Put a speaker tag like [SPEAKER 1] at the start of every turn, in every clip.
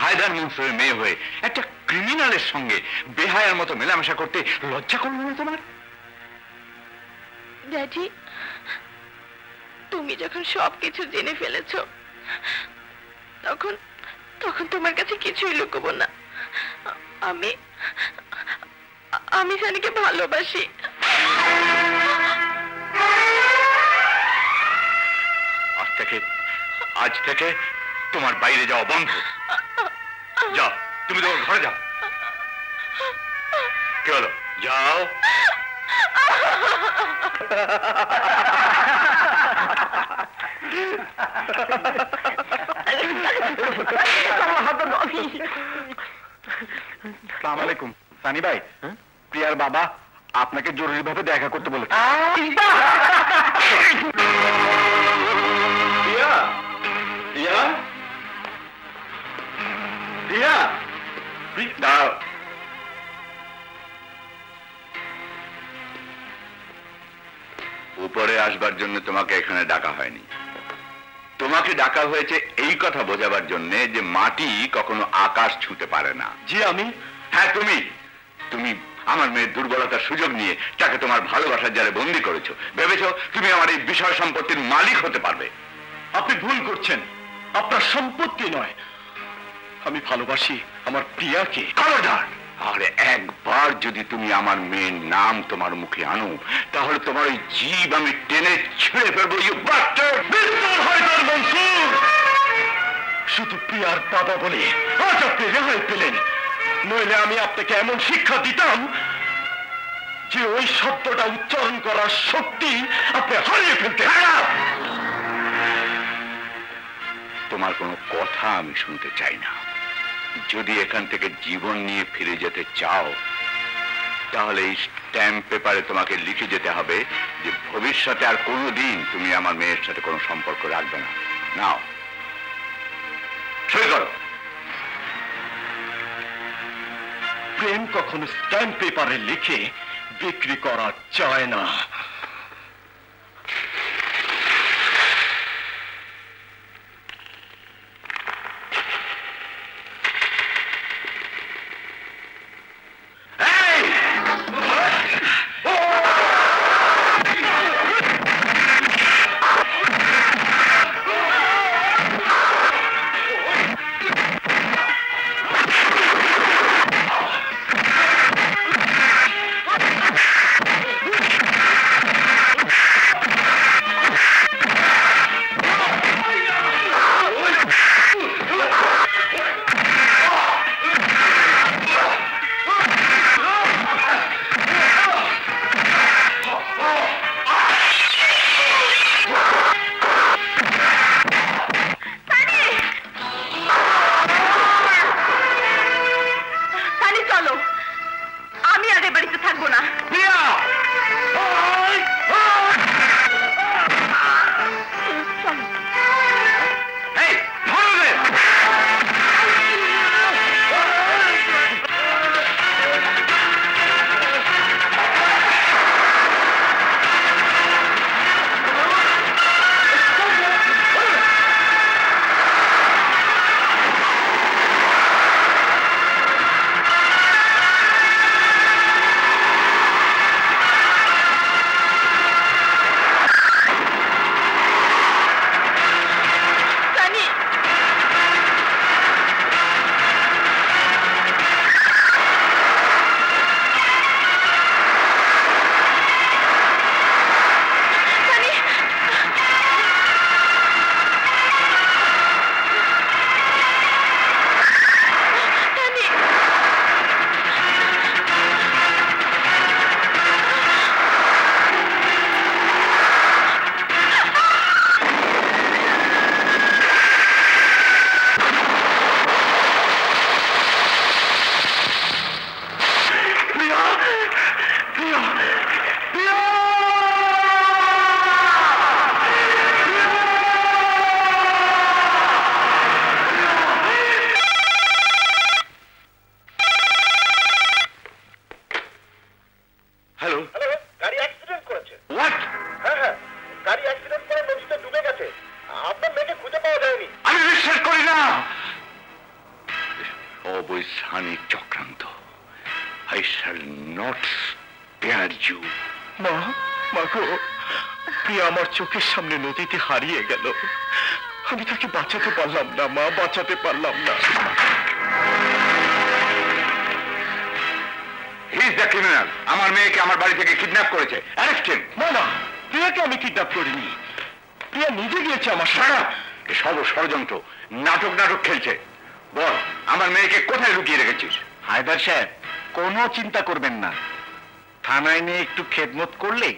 [SPEAKER 1] হায়দার মনসুরের মেয়ে হয়ে একটা ক্রিমিনালের সঙ্গে বেহায়ার মতো মেলামেশা করতে লজ্জা করলো না তোমার?
[SPEAKER 2] ড্যাডি, তুমি যখন সবকিছু জেনে ফেলেছ, তখন তখন তোমার কাছে কিছুই লুকোবো না। আমি আমি সানিকে ভালোবাসি।
[SPEAKER 1] আজ থেকে তোমার বাইরে যাওয়া বন্ধ। যাও, তুমি তোমার ঘরে যাও। কি হলো? যাও।
[SPEAKER 3] আসসালামু আলাইকুম। সানি ভাই, প্রিয়ার বাবা আপনাকে জরুরি ভাবে দেখা করতে বলেছে। প্রিয়া, প্রিয়া, প্রিয়া, দাও।
[SPEAKER 1] উপরে আসবার জন্য তোমাকে এখানে ডাকা হয়নি। তোমাকে ডাকা হয়েছে এই কথা বোঝাবার জন্য যে মাটি কখনো আকাশ ছুঁতে পারে না।
[SPEAKER 3] জি আমি।
[SPEAKER 1] হ্যাঁ তুমি। তুমি আমার মেয়ের দুর্বলতার সুযোগ নিয়ে তাকে তোমার ভালোবাসার জালে বন্দী করেছো। ভেবেছো তুমি আমার এই বিষয় সম্পত্তির মালিক হতে পারবে।
[SPEAKER 3] আপনি ভুল করছেন। আপনার সম্পত্তি নয়, আমি ভালোবাসি আমার প্রিয়াকে।
[SPEAKER 1] খবরদার! আর একবার যদি তুমি আমার মেয়ের নাম তোমার মুখে আনো, তাহলে তোমার ওই জীব আমি টেনে ছিঁড়ে ফেলবো।
[SPEAKER 3] হায়দার মনসুর, শুধু প্রিয়ার বাবা বলে আজ আপনি রেহাই পেলেন, নইলে আমি আপনাকে এমন শিক্ষা দিতাম যে ওই শব্দটা উচ্চারণ করার শক্তি আপনি হারিয়ে ফেলতেন।
[SPEAKER 1] তোমার কোনো কথা আমি শুনতে চাই না। যদি এখান থেকে জীবন নিয়ে ফিরে যেতে চাও, তাহলে এই স্ট্যাম্প পেপারে তোমাকে লিখে যেতে হবে যে ভবিষ্যতে আর কোনোদিন তুমি আমার মেয়ের সাথে কোনো সম্পর্ক রাখবে না। নাও, সই করো।
[SPEAKER 3] প্রেম কখনো স্ট্যাম্প পেপারে লিখে বিক্রি করা যায় না।
[SPEAKER 1] অবৈধানিক চক্রান্ত। I shall not spare you.
[SPEAKER 3] মা, মা গো, প্রিয়া আমার চোখের সামনে নদীতে হারিয়ে গেল। আমি তাকে বাঁচাতে পারলাম না মা, বাঁচাতে পারলাম না।
[SPEAKER 1] He is the criminal. আমার মেয়েকে আমার বাড়ি থেকে কিডন্যাপ করেছে। Arrest him.
[SPEAKER 3] না না, প্রিয়াকে আমি কিডন্যাপ করিনি। প্রিয়া নিজে গিয়েছে আমার
[SPEAKER 1] সারা ষড়যন্ত্র, নাটক খেলছে। বল, আমার মেয়েকে কোথায় লুকিয়ে রেখেছিস?
[SPEAKER 3] হায়দার সাহেব, কোনো চিন্তা করবেন না। থানায় নিয়ে একটু খেদমত করলে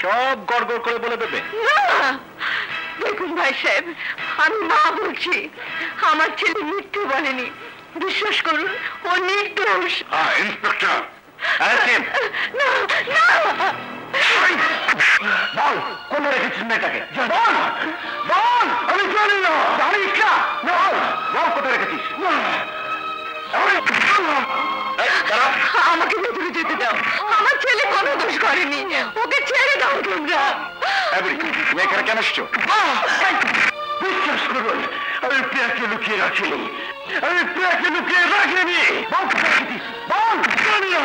[SPEAKER 3] সব গড়গড় করে বলে দেবে।
[SPEAKER 2] দেখুন ভাই সাহেব, আমি মা বলছি, আমার ছেলে মিথ্যে বলেনি, বিশ্বাস করুন, ও নির্দোষ।
[SPEAKER 1] ইন্সপেক্টর,
[SPEAKER 3] বল, কোন রেখেছিস মেয়েটাকে? বল বল, আমি জানি না। জানিস না? বল বল, কোথায় রেখেছিস?
[SPEAKER 2] আমাকে ভেতরে যেতে দাও, আমার ছেলে কোনো দোষ করেনি, ওকে ছেড়ে দাও তোমরা।
[SPEAKER 3] তুমি এখানে কেন এসছো? বিশ্বাস করুন, আমি প্রিয়াকে লুকিয়ে রাখিনি। আমি প্রিয়াকে লুকিয়ে রাখিনি। বল, বল, জানি না।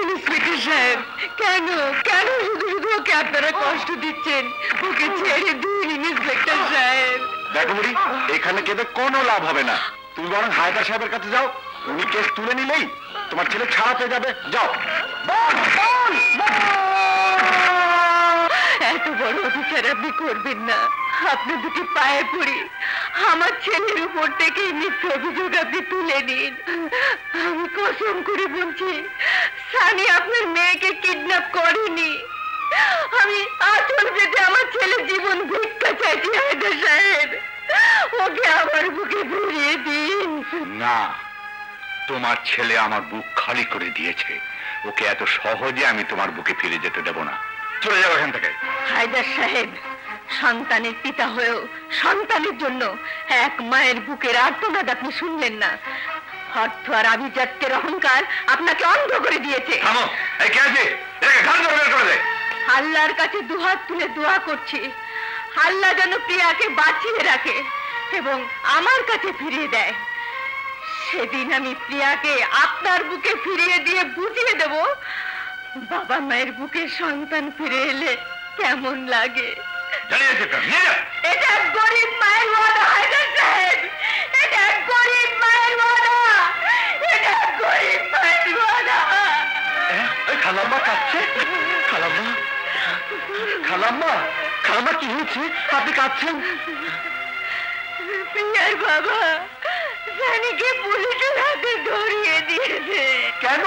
[SPEAKER 2] ইন্সপেক্টর সাহেব, কেন কেন শুধু শুধু ওকে আপনারা কষ্ট দিচ্ছেন? ওকে ছেড়ে দিন ইন্সপেক্টর সাহেব।
[SPEAKER 3] দেখো বুড়ি, এখানে কেঁদে কোনো লাভ হবে না। তুমি বরং হায়দার সাহেবের কাছে যাও, উনি কেস তুলে নিলেই তোমার ছেলে ছাড়া পেয়ে যাবে। যাও।
[SPEAKER 2] এত বড় অফিসার আপনি করবেন না, আপনি দুটি পায়ে পড়ি, আমার ছেলের উপর থেকে মিথ্যে অভিযোগ আপনি তুলে নিন। আমি কসম করে বলছি, সানি আপনার মেয়েকে কিডন্যাপ করেনি। আমি আসল পেটে আমার ছেলের জীবন ভিক্ষা চাইছি হায়দার সাহেব, ওকে আমার বুকে ফিরিয়ে দিন।
[SPEAKER 1] না, তোমার ছেলে আমার বুক খালি করে দিয়েছে। ওকে এত সহজে আমি তোমার বুকে ফিরে যেতে দেব না। চলে যাও এখান থেকে।
[SPEAKER 2] হায়দার সাহেব, সন্তানের পিতা হয়েও সন্তানের জন্য এক মায়ের বুকের আর্তনাদ আপনি শুনলেন না। অর্থ আর আভিজাত্যের অহংকার আপনাকে অন্ধ করে দিয়েছে। আল্লাহর কাছে দুহাত তুলে দোয়া করছি, আল্লাহ যেন প্রিয়াকে বাঁচিয়ে রাখে এবং আমার কাছে ফিরিয়ে দেয়। সেদিন আমি প্রিয়াকে আপনার বুকে ফিরিয়ে দিয়ে বুঝিয়ে দেব বাবা মায়ের বুকে সন্তান ফিরে এলে কেমন লাগে। এটা গরিব মায়ের ওয়াদা হায়দার সাহেব, এটা গরিব মায়ের ওয়াদা, এটা গরিব মায়ের ওয়াদা।
[SPEAKER 3] খালাম্মা কাঁদছে? খালাম্মা, খালাম্মা, খালাম্মা কি হয়েছে? আপনি কাঁদছেন?
[SPEAKER 2] প্রিয়ার বাবা সানিকে পুলিশের হাতে ধরিয়ে দিয়েছে।
[SPEAKER 3] কেন?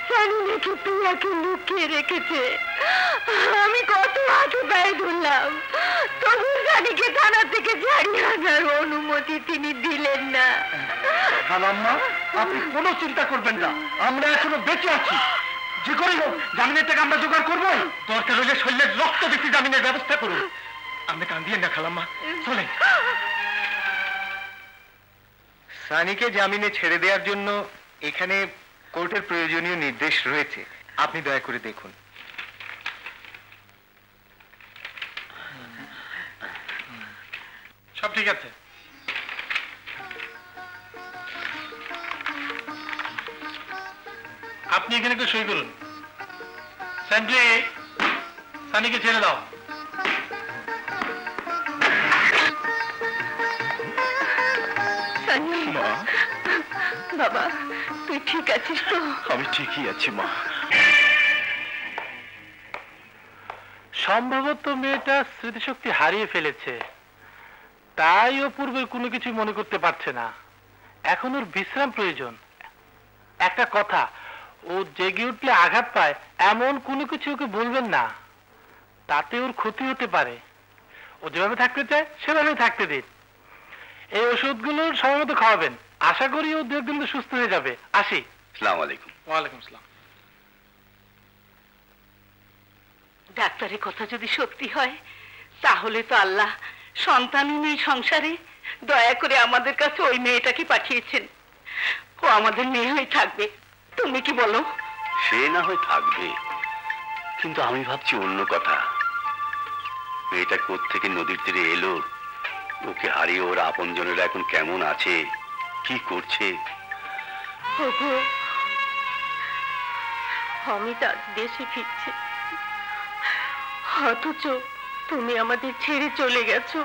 [SPEAKER 2] সানি নাকি প্রিয়াকে লুকিয়ে রেখেছে। আমি কত হাতে পায়ে ধরলাম, তবু সানিকে থানা থেকে ছাড়িয়ে আনার অনুমতি তিনি দিলেন না।
[SPEAKER 3] খালাম্মা, আপনি কোনো চিন্তা করবেন না, আমরা এখনো বেঁচে আছি। যে করে হোক জামিনের টাকা আমরা জোগাড় করবো। দরকার হলে শরীরের রক্ত বেশি জামিনের ব্যবস্থা করুন। আপনি কান্দিয়েন না খালাম্মা, চলেন। সানিকে জামিনে ছেড়ে দেওয়ার জন্য এখানে কোর্টের প্রয়োজনীয় নির্দেশ রয়েছে, আপনি দয়া করে দেখুন।
[SPEAKER 4] সব ঠিক আছে। আপনি এখানে একটু সই করুন। সেন্ট্রি, সানিকে ছেড়ে দাও।
[SPEAKER 3] মা,
[SPEAKER 2] বাবা তুই ঠিক আছিস তো?
[SPEAKER 3] আমি ঠিকই আছি মা।
[SPEAKER 4] সম্ভবত মেয়েটা স্মৃতিশক্তি হারিয়ে ফেলেছে, তাই ও পূর্বের কোনো কিছু মনে করতে পারছে না। এখন ওর বিশ্রাম প্রয়োজন। একটা কথা, ও জেগে উঠলে আঘাত পায় এমন কোনো কিছু ওকে বলবেন না, তাতে ওর ক্ষতি হতে পারে। ও যেভাবে থাকতে চায় সেভাবে থাকতে দিন। এই ওষুধগুলো সময় মতো খাওয়াবেন। আশা করি ও দু একদিন সুস্থ হয়ে যাবে। আসি।
[SPEAKER 1] আসসালামু আলাইকুম।
[SPEAKER 4] ওয়ালাইকুম আসসালাম।
[SPEAKER 2] ডাক্তারের কথা যদি সত্যি হয়, তাহলে তো আল্লাহ সন্তানহীন সংসারে দয়া করে আমাদের কাছে ওই মেয়েটাকে পাঠিয়েছেন। ও আমাদের মেয়ে হয়ে থাকবে, তুমি কি বলো?
[SPEAKER 1] সে না হয় থাকবে, কিন্তু আমি ভাবছি অন্য কথা। মেয়েটা কোত্থেকে নদীর তীরে এলো, ওকে হারিয়ে ওর আপনজনেরা এখন কেমন আছে, কি করছে,
[SPEAKER 2] ওগো, অমিত আজ দেশে ফিরছে, অথচ তুমি আমাদের ছেড়ে চলে গেছো।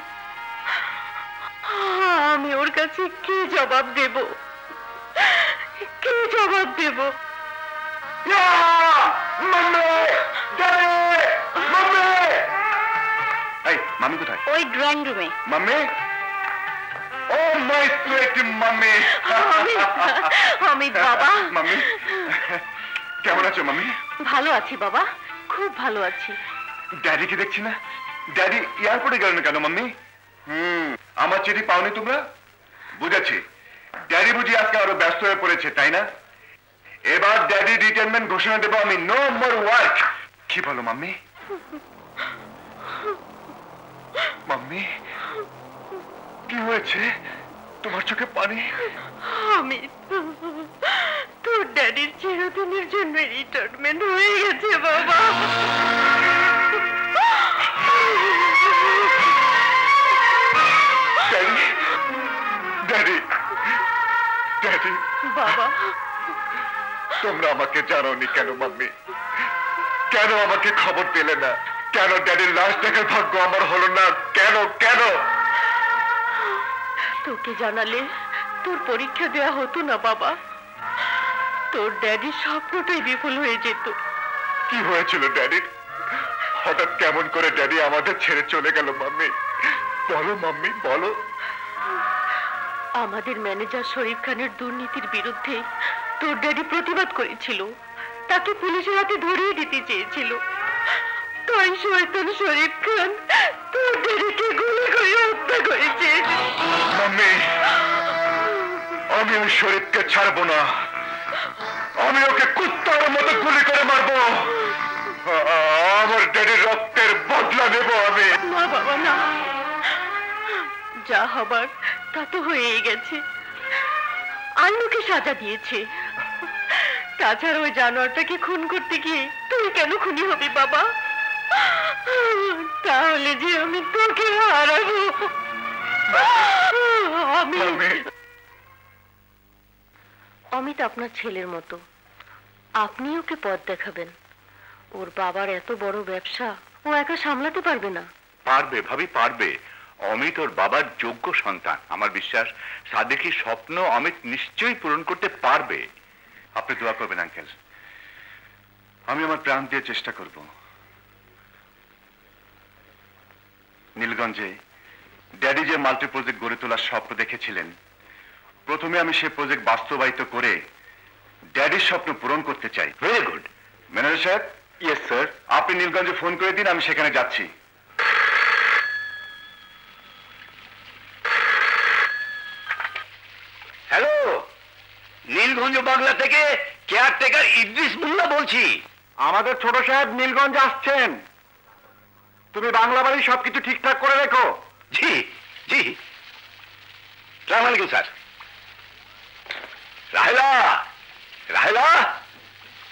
[SPEAKER 2] আমি ওর কাছে কি জবাব দেব, কি জবাব দেব?
[SPEAKER 3] মামি কোথায়?
[SPEAKER 2] ওই ড্রয়িং রুমে।
[SPEAKER 3] Mummy, oh my sweet mummy.
[SPEAKER 2] Amit বাবা।
[SPEAKER 3] মাম্মি কেমন আছো মাম্মি?
[SPEAKER 2] ভালো আছি বাবা, খুব ভালো আছি।
[SPEAKER 3] ড্যাডিকে দেখছি না, ড্যাডি এয়ারপোর্টে গেলেন কেন মাম্মি? আমার চিঠি পাওনি তোমরা? বুঝেছি, ড্যাডি বুঝি আজকে আরো ব্যস্ত হয়ে পড়েছে, তাই না? এবার ড্যাডি রিটায়ারমেন্ট ঘোষণা দেবো আমি, নো মোর ওয়ার্ক। কি বলো মাম্মি? মাম্মি কি হয়েছে? তোমার চোখে পানি?
[SPEAKER 2] অমিত, তোর ড্যাডির চিরদিনের জন্য রিটায়ারমেন্ট হয়ে গেছে বাবা।
[SPEAKER 3] Daddy, daddy, daddy.
[SPEAKER 2] বাবা,
[SPEAKER 3] তোমরা আমাকে জানোনি কেন মাম্মি? কেন আমাকে খবর দিলে না? কেন ড্যাডির লাশ দেখার ভাগ্য আমার হলো না? কেন কেন?
[SPEAKER 2] তোকে জানালে তোর পরীক্ষা দেওয়া হতো না বাবা, তোর ড্যাডির স্বপ্নটাই বিফল হয়ে যেত।
[SPEAKER 3] কি হয়েছিল ড্যাডির? হঠাৎ কেমন করে ড্যাডি আমাদের ছেড়ে চলে গেল মাম্মি? বলো মাম্মি, বলো।
[SPEAKER 2] আমাদের ম্যানেজার শরীফ খানের দুর্নীতির বিরুদ্ধে তোর ড্যাডি প্রতিবাদ করেছিল, তাকে পুলিশের হাতে ধরিয়ে দিতে চেয়েছিল, তাই শয়তান শরীফ খান তোর ড্যাডিকে গুলি করে হত্যা করেছে।
[SPEAKER 3] মাম্মি, আমি ওই শরীফকে ছাড়বো না, আমি ওকে কুত্তার মতো গুলি করে মারবো। আমার ড্যাডির রক্তের বদলা নেব আমি।
[SPEAKER 2] না বাবা না, যা হবার তা তো হয়েই গেছে। আন্নুকে সাজা দিয়েছে, তাছাড়া ওই জানোয়ারটাকে খুন করতে গিয়ে তুই কেন খুনি হবি বাবা? তাহলে যে আমি তোকে হারাবো। অমিত আপনার ছেলের মতো, আপনি ওকে পথ দেখাবেন। ওর বাবার এত বড় ব্যবসা ও একা সামলাতে পারবে না।
[SPEAKER 1] পারবে ভাবি, পারবে। অমিত ওর বাবার যোগ্য সন্তান। আমার বিশ্বাস সাদেকের স্বপ্ন অমিত নিশ্চয়ই পূরণ করতে পারবে।
[SPEAKER 3] আপনি দোয়া করবেন আঙ্কেল, আমি আমার প্রাণ দিয়ে চেষ্টা করব। নীলগঞ্জে ড্যাডি যে মাল্টি প্রজেক্ট গড়ে তোলার স্বপ্ন দেখেছিলেন, প্রথমে আমি সে প্রজেক্ট বাস্তবায়িত করে ড্যাডির স্বপ্ন পূরণ করতে চাই।
[SPEAKER 1] Very good.
[SPEAKER 3] ম্যানেজার সাহেব। Yes sir. আপনি নীলগঞ্জে ফোন করে দিন, আমি সেখানে যাচ্ছি।
[SPEAKER 1] হ্যালো, নীলগঞ্জ বাংলা থেকে কেয়ারটেকার ইদ্রিস মোল্লা বলছি।
[SPEAKER 3] আমাদের ছোট সাহেব নীলগঞ্জে আসছেন, তুমি বাংলা বাড়ি সবকিছু ঠিকঠাক করে রেখো।
[SPEAKER 1] জি জি। সালাম আলাইকুম স্যার। রাহেলা, রাহেলা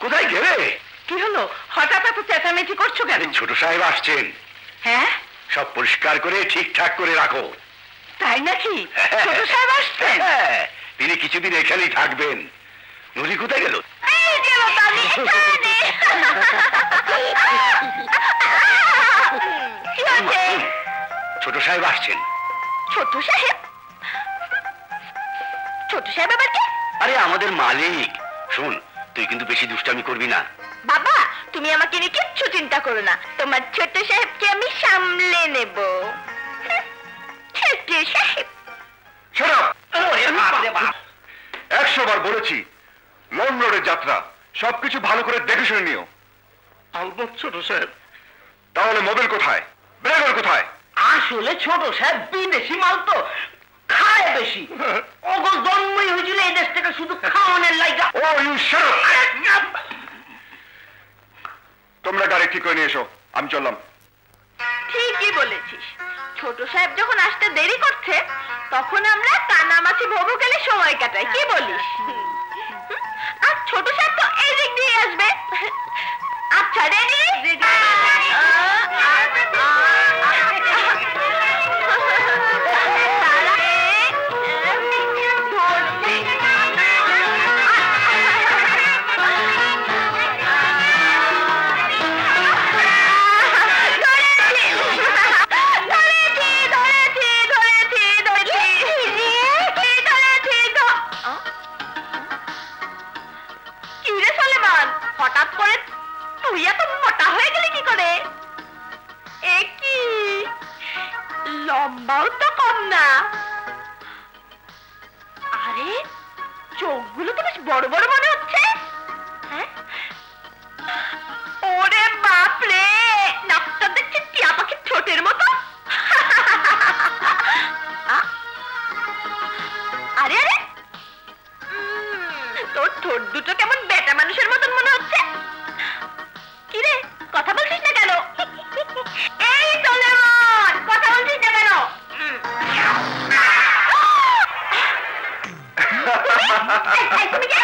[SPEAKER 1] কোথায় গেলে?
[SPEAKER 2] কি হলো, হঠাৎ এত চেঁচামেচি করছো কেন?
[SPEAKER 1] ছোট সাহেব আসছেন।
[SPEAKER 2] হ্যাঁ,
[SPEAKER 1] সব পরিষ্কার করে ঠিকঠাক করে রাখো।
[SPEAKER 2] তাই নাকি? ছোট সাহেব আসছেন?
[SPEAKER 1] তিনি কিছুদিন এখানেই থাকবেন। নুরি কোথায় গেল? ছোট সাহেব আসছেন।
[SPEAKER 2] ছোট সাহেব? ছোট সাহেব আবার কে?
[SPEAKER 1] আরে আমাদের মালিক। শোন, তুই কিন্তু বেশি দুষ্টামি করবি না।
[SPEAKER 2] বাবা, তুমি আমাকে নিয়ে কিচ্ছু চিন্তা করো না, তোমার ছোট সাহেবকে আমি সামলে নেব। ছোট সাহেব।
[SPEAKER 3] 100 বার বলেছি, লং রোডের যাত্রা, সবকিছু ভালো করে দেখে শুনে নিও।
[SPEAKER 4] আলবৎ ছোট সাহেব।
[SPEAKER 3] তাহলে মোবাইল কোথায়, ব্রেগার কোথায়?
[SPEAKER 5] আসলে ছোট সাহেব বিদেশি মাল তো, খায় বেশি। ওগো জন্মই হয়েছিল এই দেশ থেকে শুধু খাওয়ানোর লাইগা।
[SPEAKER 3] ও ইউ শাট আপ। তোমরা গাড়ি ঠিক করে নিয়ে এসো, আমি চললাম।
[SPEAKER 2] ঠিকই বলেছিস, ছোট সাহেব যখন আসতে দেরি করছে তখন আমরা কানামাছি ভবু গেলে সময় কাটাই, কি বলিস? আর ছোট সাহেব তো এই দিক দিয়ে আসবে। আচ্ছা, রেডি? হঠাৎ করে তুই এত মোটা হয়ে গেলি কি করে? এ কি, লম্বাও তো কম না। আরে চোখগুলো তো বেশ বড় বড় মনে হচ্ছে। হ্যাঁ, ওরে বাপ রে, নাকটা দেখছি টিয়া পাখির ঠোঁটের মতো। আরে আরে, তোর ঠোঁট দুটো কেমন বেটা মানুষের মতন মনে হচ্ছে। কিরে, কথা বলছিস না কেন? এই সোলেমান, কথা বলছিস না কেন? তুমি কে?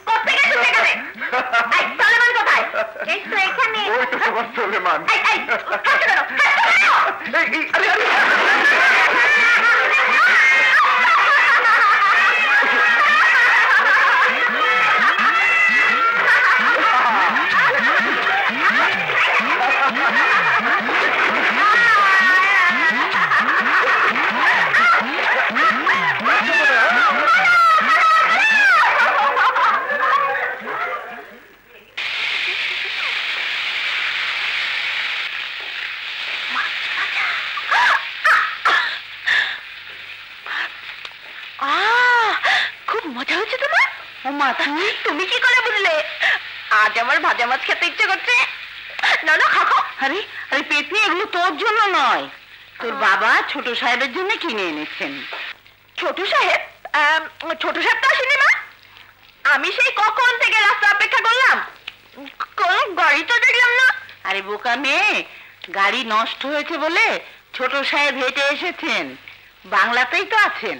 [SPEAKER 2] কোথায় গেছো সেখানে? সোলেমান কোথায়? এই তো এখানে।
[SPEAKER 3] ওই তো তোমার সোলেমান।
[SPEAKER 2] তুমি কি করে বুঝলে? আজ আমার ভাজা মাছ খেতে ইচ্ছে করছে। না না, খাও।
[SPEAKER 5] আরে আরে পেতনি, এগুলো তোর জন্য নয়, তোর বাবা ছোট সাহেবের জন্য কিনে এনেছেন।
[SPEAKER 2] ছোট সাহেব? ছোট সাহেব তো আসেনি মা। আমি সেই কখন থেকে রাস্তা অপেক্ষা করলাম, কোন গাড়ি তো দেখলাম না।
[SPEAKER 5] আরে বোকা মেয়ে, গাড়ি নষ্ট হয়েছে বলে ছোট সাহেব হেঁটে এসেছেন, বাংলাতেই তো আছেন।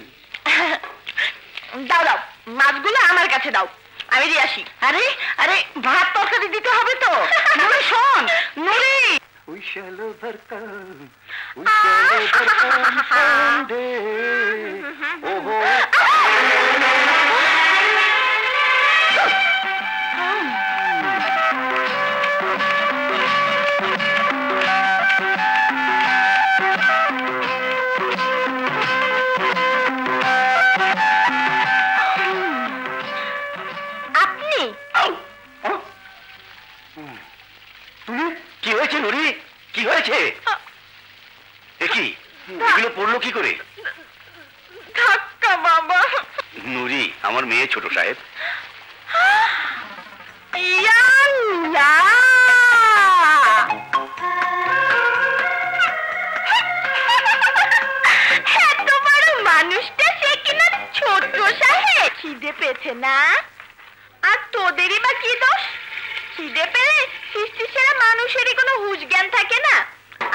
[SPEAKER 2] দাও দাও, মাছগুলো আমার কাছে দাও, আমি দিয়ে আসি।
[SPEAKER 5] আরে আরে, ভাত তরকারি দিতে হবে তো। নুরি শোন, নুরি।
[SPEAKER 3] We shall overcome. We shall overcome someday. Oh,
[SPEAKER 2] আপনি?
[SPEAKER 3] কি হয়েছে নুরি? কি হয়েছে? দেখি এগুলো পড়লো কি করে?
[SPEAKER 2] ধাক্কা বাবা।
[SPEAKER 3] নুরি আমার মেয়ে ছোট সাহেব।
[SPEAKER 2] এত বড় মানুষটা সে কিনা ছোট সাহেব। খিদে পেয়েছে না? আর তোদেরই বা কি দোষ? খিদে পেলে সৃষ্টি সেরা মানুষেরই কোনো হুঁশ জ্ঞান থাকে না।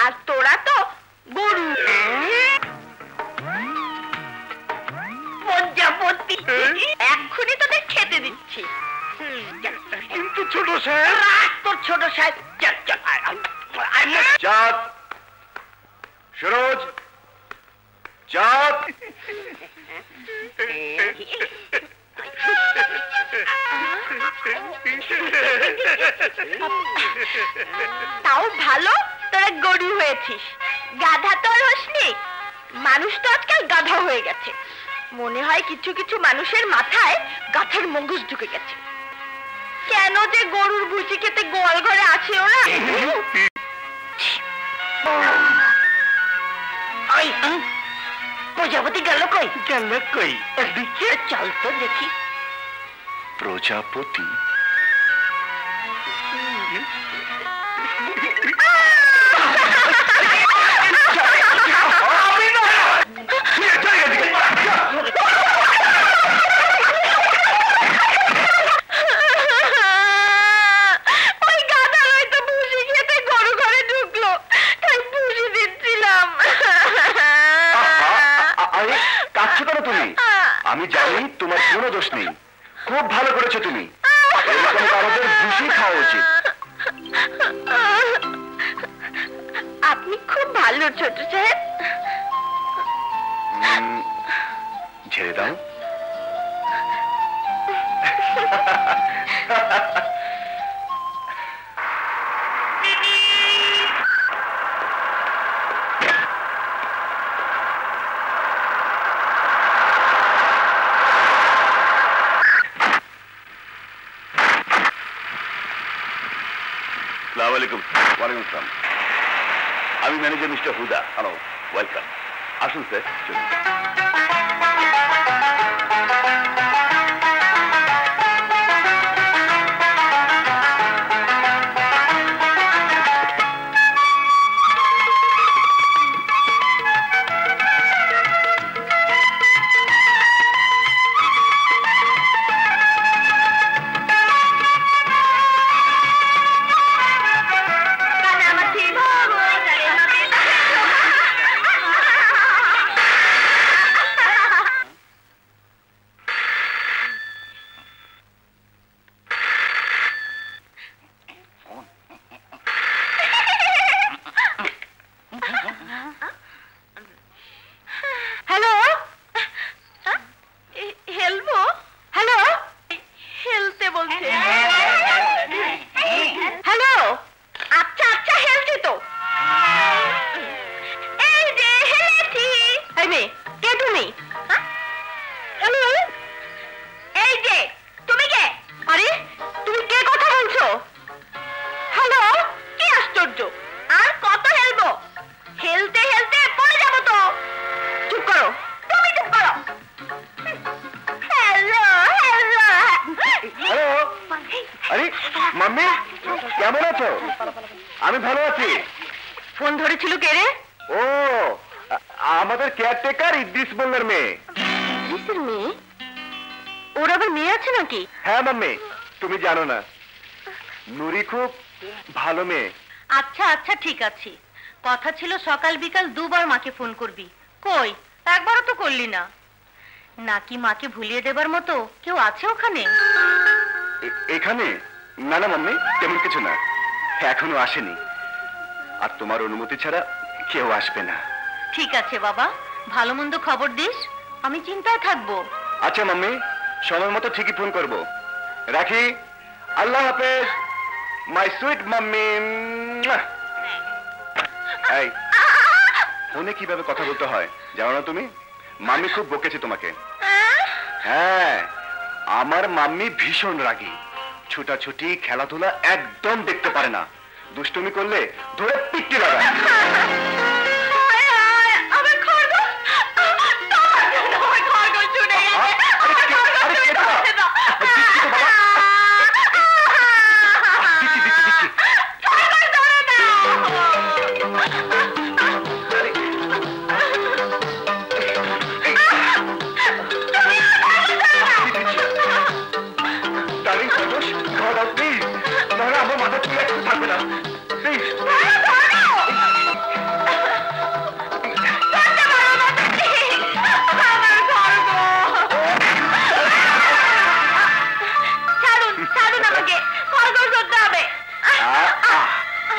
[SPEAKER 2] আর তোরা তো গরু। প্রজাপতি, এক্ষুনি তোদের খেতে দিচ্ছি।
[SPEAKER 3] কিন্তু ছোট সাহেব।
[SPEAKER 2] তোর ছোট সাহেব।
[SPEAKER 3] চাঁদ, সরোজ, চাঁদ।
[SPEAKER 2] তাও ভালো তোরা গরু হয়েছিস, গাধা তো আর হসনি। মানুষ তো আজকাল গাধা হয়ে গেছে। মনে হয় কিছু কিছু মানুষের মাথায় গাধার মগজ ঢুকে গেছে। কেন যে গরুর ভুচি খেতে গোয়াল ঘরে আছে ওরা। প্রজাপতি গেল কই?
[SPEAKER 3] গেল কই? এদিকে
[SPEAKER 2] চল তো দেখি।
[SPEAKER 3] প্রজাপতি?
[SPEAKER 2] ওই গাধা হয়তো ভুসি খেতে গরু ঘরে ঢুকলো, তাই ভুসি দিচ্ছিলাম।
[SPEAKER 3] আরে কাঁদছো কেন তুমি? আমি জানি তোমার কোনো দোষ নেই, খুব ভালো করেছো তুমি। এরকম কারোদের ভুসি খাওয়া উচিত।
[SPEAKER 2] আপনি খুব ভালো ছোট সাহেব।
[SPEAKER 3] ছেড়ে দাও।
[SPEAKER 1] আলাইকুম। ওয়ালাইকুম আসসালাম। আমি manager mister Huda. Hello, welcome. আসুন স্যার, চলুন। আমি ভালো আছি।
[SPEAKER 2] ফোন ধরেছিল কে রে?
[SPEAKER 3] ও, আমাদের কেয়ারটেকার ইদ্রিস মোল্লার মেয়ে।
[SPEAKER 2] ইদ্রিসের মেয়ে? ওর আবার মেয়ে আছে নাকি?
[SPEAKER 3] হ্যাঁ মাম্মি, তুমি জানো না, নুরি খুব ভালো মেয়ে।
[SPEAKER 2] আচ্ছা আচ্ছা, ঠিক আছে। কথা ছিল সকাল বিকাল দুবার মাকে ফোন করবি, কই একবারও তো করলি না। নাকি মাকে ভুলিয়ে দেবার মতো কেউ আছে ওখানে?
[SPEAKER 3] এখানে? না না মাম্মি, তেমন কিছু না, এখনো আসেনি। আর তোমার অনুমতি ছাড়া কেউ আসবে না।
[SPEAKER 2] ঠিক আছে বাবা, ভালো মন্দ খবর দিস, আমি চিন্তায় থাকবো।
[SPEAKER 3] আচ্ছা মাম্মি, সময় মতো ঠিকই ফোন করবো। রাখি, আল্লাহ হাফেজ মাই সুইট মাম্মি। এই ফোনে কিভাবে কথা বলতে হয় জানো না তুমি? মাম্মি খুব বকেছে তোমাকে। হ্যাঁ, আমার মাম্মি ভীষণ রাগী, ছুটাছুটি খেলাধুলা একদম দেখতে পারে না, দুষ্টুমি করলে ধরে পিটতে লাগায়।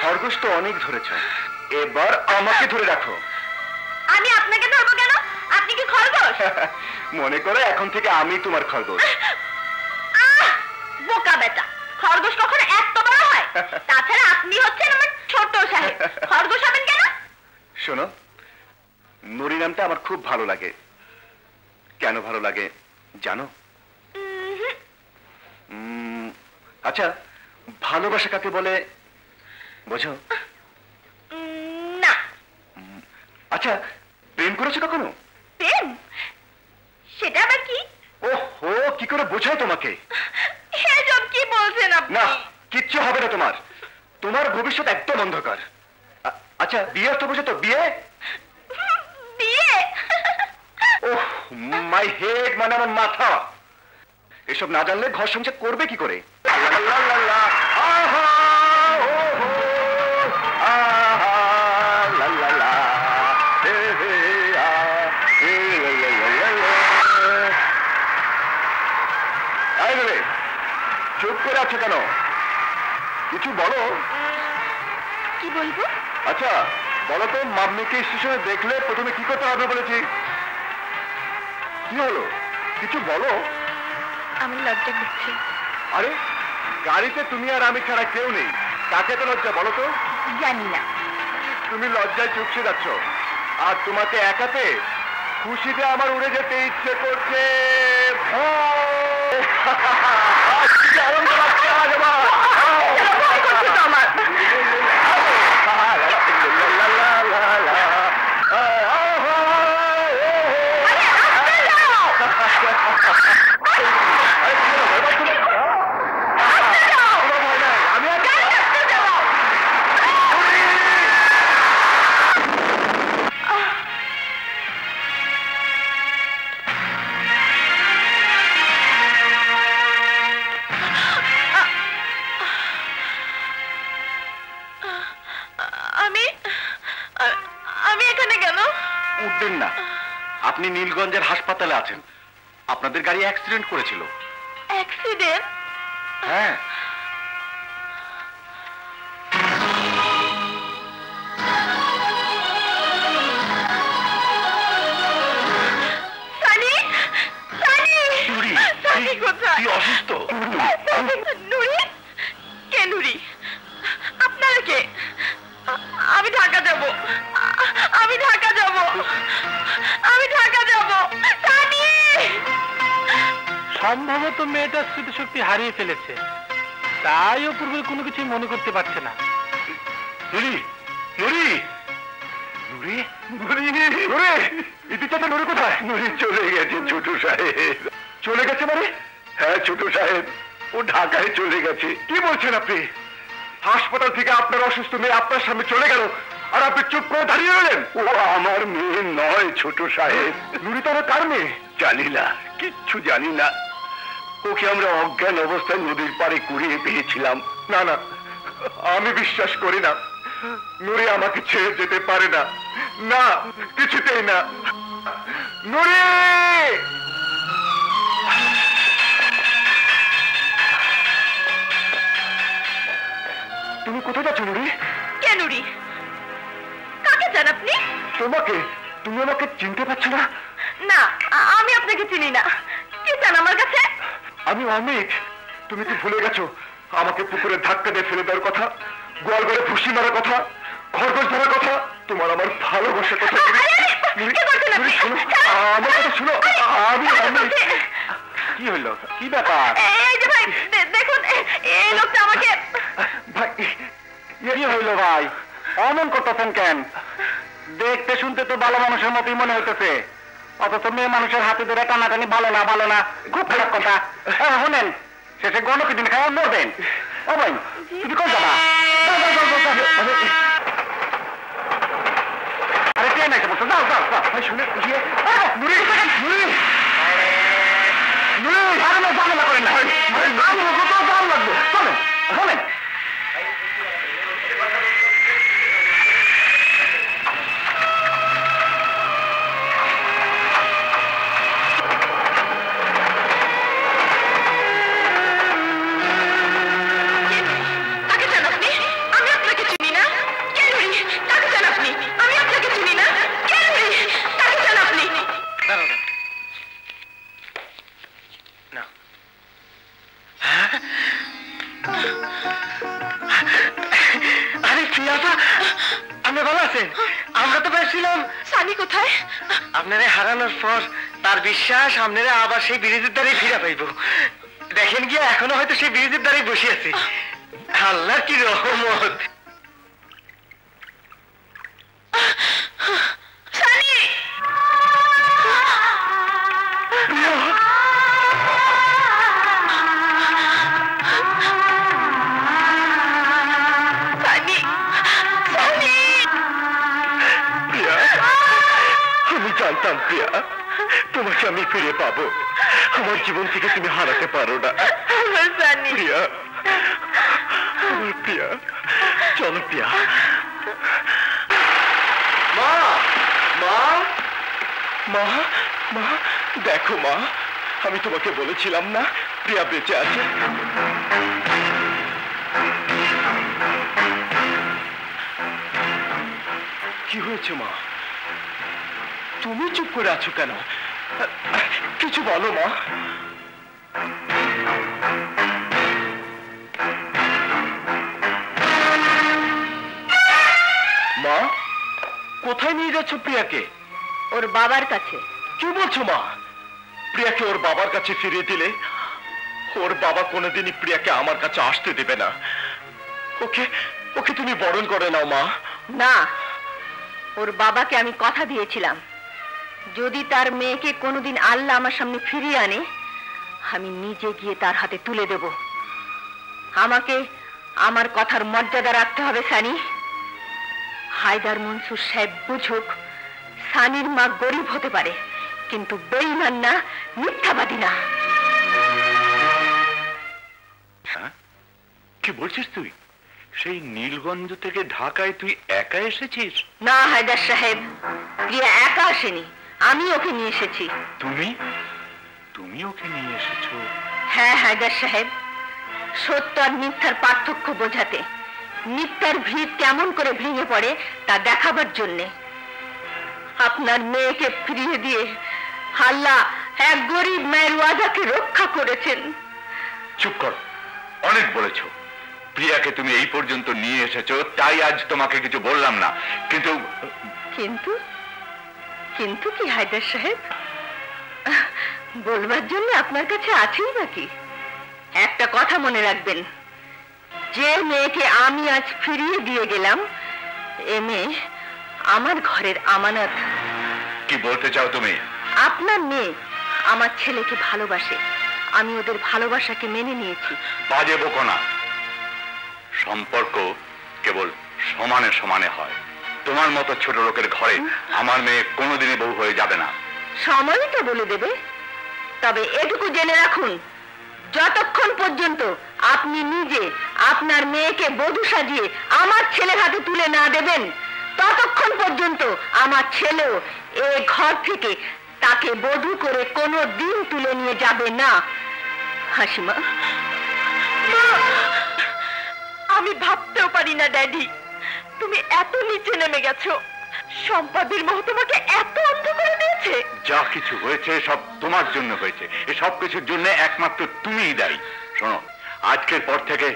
[SPEAKER 3] খরগোশ তো অনেক ধরেছ, এবার আমাকে ধরে রাখো।
[SPEAKER 2] আমি আপনাকে ধরবো কেন? আপনি কি খরগোশ?
[SPEAKER 3] মনে করো এখন থেকে আমি তোমার খরগোশ।
[SPEAKER 2] বোকা বেটা, খরগোশ কখনো এত বড় হয়? তাছাড়া আপনি হচ্ছেন আমার ছোট সাহেব, খরগোশ হবেন কেন?
[SPEAKER 3] শোনো, নুরি নামটা আমার খুব ভালো লাগে। কেন ভালো লাগে জানো? আচ্ছা, ভালোবাসা কাকে বলে বোঝো?
[SPEAKER 2] না।
[SPEAKER 3] আচ্ছা, প্রেম করেছো কখনো?
[SPEAKER 2] প্রেম? সেটা আবার কি?
[SPEAKER 3] ওহো, কি করে বোঝায় তোমাকে?
[SPEAKER 2] এসব কি বলছেন আপনি?
[SPEAKER 3] না, কিচ্ছু হবে না তোমার, তোমার ভবিষ্যৎ একদম অন্ধকার। আচ্ছা, বিয়ে তো বোঝো তো? বিয়ে?
[SPEAKER 2] বিয়ে?
[SPEAKER 3] ওহ মাই হেড, মানে আমার মাথা। এসব না জানলে ঘর সংসার করবে কি করে? চুপ করে আছো কেন? কিছু বলো।
[SPEAKER 2] কি বলবো?
[SPEAKER 3] আচ্ছা বলো তো, মাম্মিকে স্টেশনে দেখলে প্রথমে কি করতে হবে বলেছি? কি হলো, কিছু বলো।
[SPEAKER 2] আমি লজ্জা করছি।
[SPEAKER 3] আরে গাড়িতে তুমি আর আমি ছাড়া কেউ নেই, কাকে তো লজ্জা বলো তো?
[SPEAKER 2] জানি না।
[SPEAKER 3] তুমি লজ্জায় চুপসে যাচ্ছ, আর তোমাকে একাতে খুশিতে আমার উড়ে যেতে ইচ্ছে করছে। আপনি নীলগঞ্জের হাসপাতালে আছেন। আপনাদের গাড়ি অ্যাক্সিডেন্ট করেছিল।
[SPEAKER 2] অ্যাক্সিডেন্ট?
[SPEAKER 3] হ্যাঁ।
[SPEAKER 2] সানি, সানি,
[SPEAKER 3] নুরি,
[SPEAKER 2] সানি কোথায়?
[SPEAKER 3] তুই অসুস্থ?
[SPEAKER 2] নুরি? কে নুরি? আপনারা কে? আমি ঢাকা যাব, আমি ঢাকা যাব, আমি ঢাকা যাব। সানি!
[SPEAKER 4] সম্ভবত মেয়েটা স্মৃতিশক্তি হারিয়ে ফেলেছে, তাই ও পূর্বে কোনো কিছুই মনে করতে পারছে না।
[SPEAKER 3] নুরি, নুরি, নুরি, নুরি, নুরি, ইতিটা নুরি কোথায়? নুরি চলে গেছে ছোট সাহেব। চলে গেছে মানে? হ্যাঁ ছোট সাহেব, ও ঢাকায় চলে গেছে। কি বলছেন আপনি? হাসপাতাল থেকে আপনার অসুস্থ মেয়ে আপনার সামনে চলে গেল, আর আপনি চুপ করে দাঁড়িয়ে রইলেন? ও আমার মেয়ে নয় ছোট সাহেব। নুরি তো আমার কার মেয়ে? জানি না, কিচ্ছু জানি না। ওকে আমরা অজ্ঞান অবস্থায় নদীর পাড়ে কুড়িয়ে পেয়েছিলাম। না না, আমি বিশ্বাস করি না। নুরি আমাকে ছেড়ে যেতে পারে না, না কিছুতেই না। নুরি! তুমি কোথায় যাচ্ছ নুরি?
[SPEAKER 2] কে নুরি? কাকে চান আপনি?
[SPEAKER 3] তোমাকে। তুমি আমাকে চিনতে পারছো না?
[SPEAKER 2] না, আমি আপনাকে চিনি না। কি চান আমার কাছে?
[SPEAKER 3] আমি অমিত। তুমি কি ভুলে গেছো আমাকে পুকুরে ধাক্কা দিয়ে ফেলে দেওয়ার কথা, গোয়াল ঘরে ফুসি মারার কথা, খরগোশ ধরার কথা, তোমার আমার ভালোবাসার কথা? নুরি, নুরি, শোনো, আমার কথা শোনো। আমি অমিত। কি হইল? কি ব্যাপার?
[SPEAKER 2] এই যে ভাই, দেখুন এই লোকটা আমাকে।
[SPEAKER 3] ভাই কি হইল ভাই? অমন করতেছেন কেন? দেখতে শুনতে তো ভালো মানুষের মতোই মনে হইতেছে, অথচ মেয়ে মানুষের হাতে ধরে টানাটানি ভালো না, ভালো না, খুব খারাপ কথা। শোনেন, শেষে গণপিদিন খাওয়া মরবেন। ও ভাই, তুমি কোন যাবা? আরে ট্রেন এসে বলছো, যাও যাও যাও। ভাই শুনে নুরি, নুরি, নুরি, আরে ঝামেলা করেন না। আমি কোথাও যাওয়া লাগবে। শোনেন, শোনেন, আপনারে হারানোর পর তার বিশ্বাস আপনারা আবার সেই ব্রিজের দ্বারাই ফিরে পাইব। দেখেন গিয়া এখনো হয়তো সেই ব্রিজের দ্বারাই বসে আছে। আল্লাহর কি রহমত। জানতাম প্রিয়া, তোমাকে আমি ফিরে পাবো। আমার জীবন থেকে তুমি হারাতে পারো না প্রিয়া, আমার প্রিয়া। চলো প্রিয়া। মা, মা, মা, মা, দেখো মা, আমি তোমাকে বলেছিলাম না প্রিয়া বেঁচে আছে। কি হয়েছে মা? তুমি চুপ করে আছো কেন? কিছু বলো মা। মা, কোথায় নিয়ে যাচ্ছ প্রিয়াকে?
[SPEAKER 2] ওর বাবার কাছে।
[SPEAKER 3] কি বলছো মা? প্রিয়াকে ওর বাবার কাছে ফিরিয়ে দিলে ওর বাবা কোনোদিনই প্রিয়াকে আমার কাছে আসতে দেবে না। ওকে, ওকে তুমি বরণ করে নাও মা।
[SPEAKER 2] না, ওর বাবাকে আমি কথা দিয়েছিলাম, যদি তার মেয়েকে কোনোদিন আল্লাহ আমার সামনে ফিরিয়ে আনে, আমি নিজে গিয়ে তার হাতে তুলে দেব। আমাকে আমার কথার মর্যাদা রাখতে হবে সানি। হায়দার মনসুর সাহেব বুঝুক, সানির মা গরিব হতে পারে, কিন্তু বেঈমান না, মিথ্যাবাদী না।
[SPEAKER 1] কি বলছিস তুই? সেই নীলগঞ্জ থেকে ঢাকায় তুই একা এসেছিস?
[SPEAKER 2] না হায়দার সাহেব, প্রিয়া একা আসেনি, আমি ওকে নিয়ে এসেছি।
[SPEAKER 3] তুমি তুমি ওকে নিয়ে এসেছো?
[SPEAKER 2] হ্যাঁ হায়দার সাহেব, সত্য আর মিথ্যার পার্থক্য বোঝাতে, মিথ্যার ভিত কেমন করে ভেঙে পড়ে তা দেখাবার জন্যে। আপনার মেয়েকে ফিরিয়ে দিয়ে আল্লাহ এক গরিব মায়ের ওয়াদাকে রক্ষা করেছেন।
[SPEAKER 1] চুপ কর, অনেক বলেছো। প্রিয়াকে তুমি এই পর্যন্ত নিয়ে এসেছো, তাই আজ তোমাকে কিছু বললাম না। কিন্তু
[SPEAKER 2] কিন্তু কিন্তু কি হায়দার সাহেব? বলবার জন্য আপনার কাছে আছেই নাকি? একটা কথা মনে রাখবেন, যে মেয়েকে আমি আজ ফিরিয়ে দিয়ে গেলাম, এ মেয়ে আমার ঘরের আমানত।
[SPEAKER 1] কি বলতে চাও তুমি?
[SPEAKER 2] আপনার মেয়ে আমার ছেলেকে ভালোবাসে, আমি ওদের ভালোবাসাকে মেনে নিয়েছি।
[SPEAKER 1] বাজে বকো না। সম্পর্ক কেবল সমানে সমানে হয়। তোমার মতো ছোট লোকের ঘরে আমার মেয়ে কোনোদিনই বউ হয়ে যাবে না।
[SPEAKER 2] সময়ই তো বলে দেবে। তবে এটুকু জেনে রাখুন, যতক্ষণ পর্যন্ত আপনি নিজে আপনার মেয়েকে বধূ সাজিয়ে আমার ছেলের হাতে তুলে না দেবেন, ততক্ষণ পর্যন্ত আমার ছেলেও এ ঘর থেকে তাকে বধূ করে কোনো দিন তুলে নিয়ে যাবে না। হাসিমা, আমি ভাবতেও পারি না ড্যাডি, তুমি এত নিচে নেমে গেছো। সম্পদের মোহ তোমাকে এত অন্ধ করে দিয়েছে।
[SPEAKER 1] যা কিছু হয়েছে সব তোমার জন্য হয়েছে। এই সব কিছুর জন্য একমাত্র তুমিই দায়ী। শোনো, আজকের পর থেকে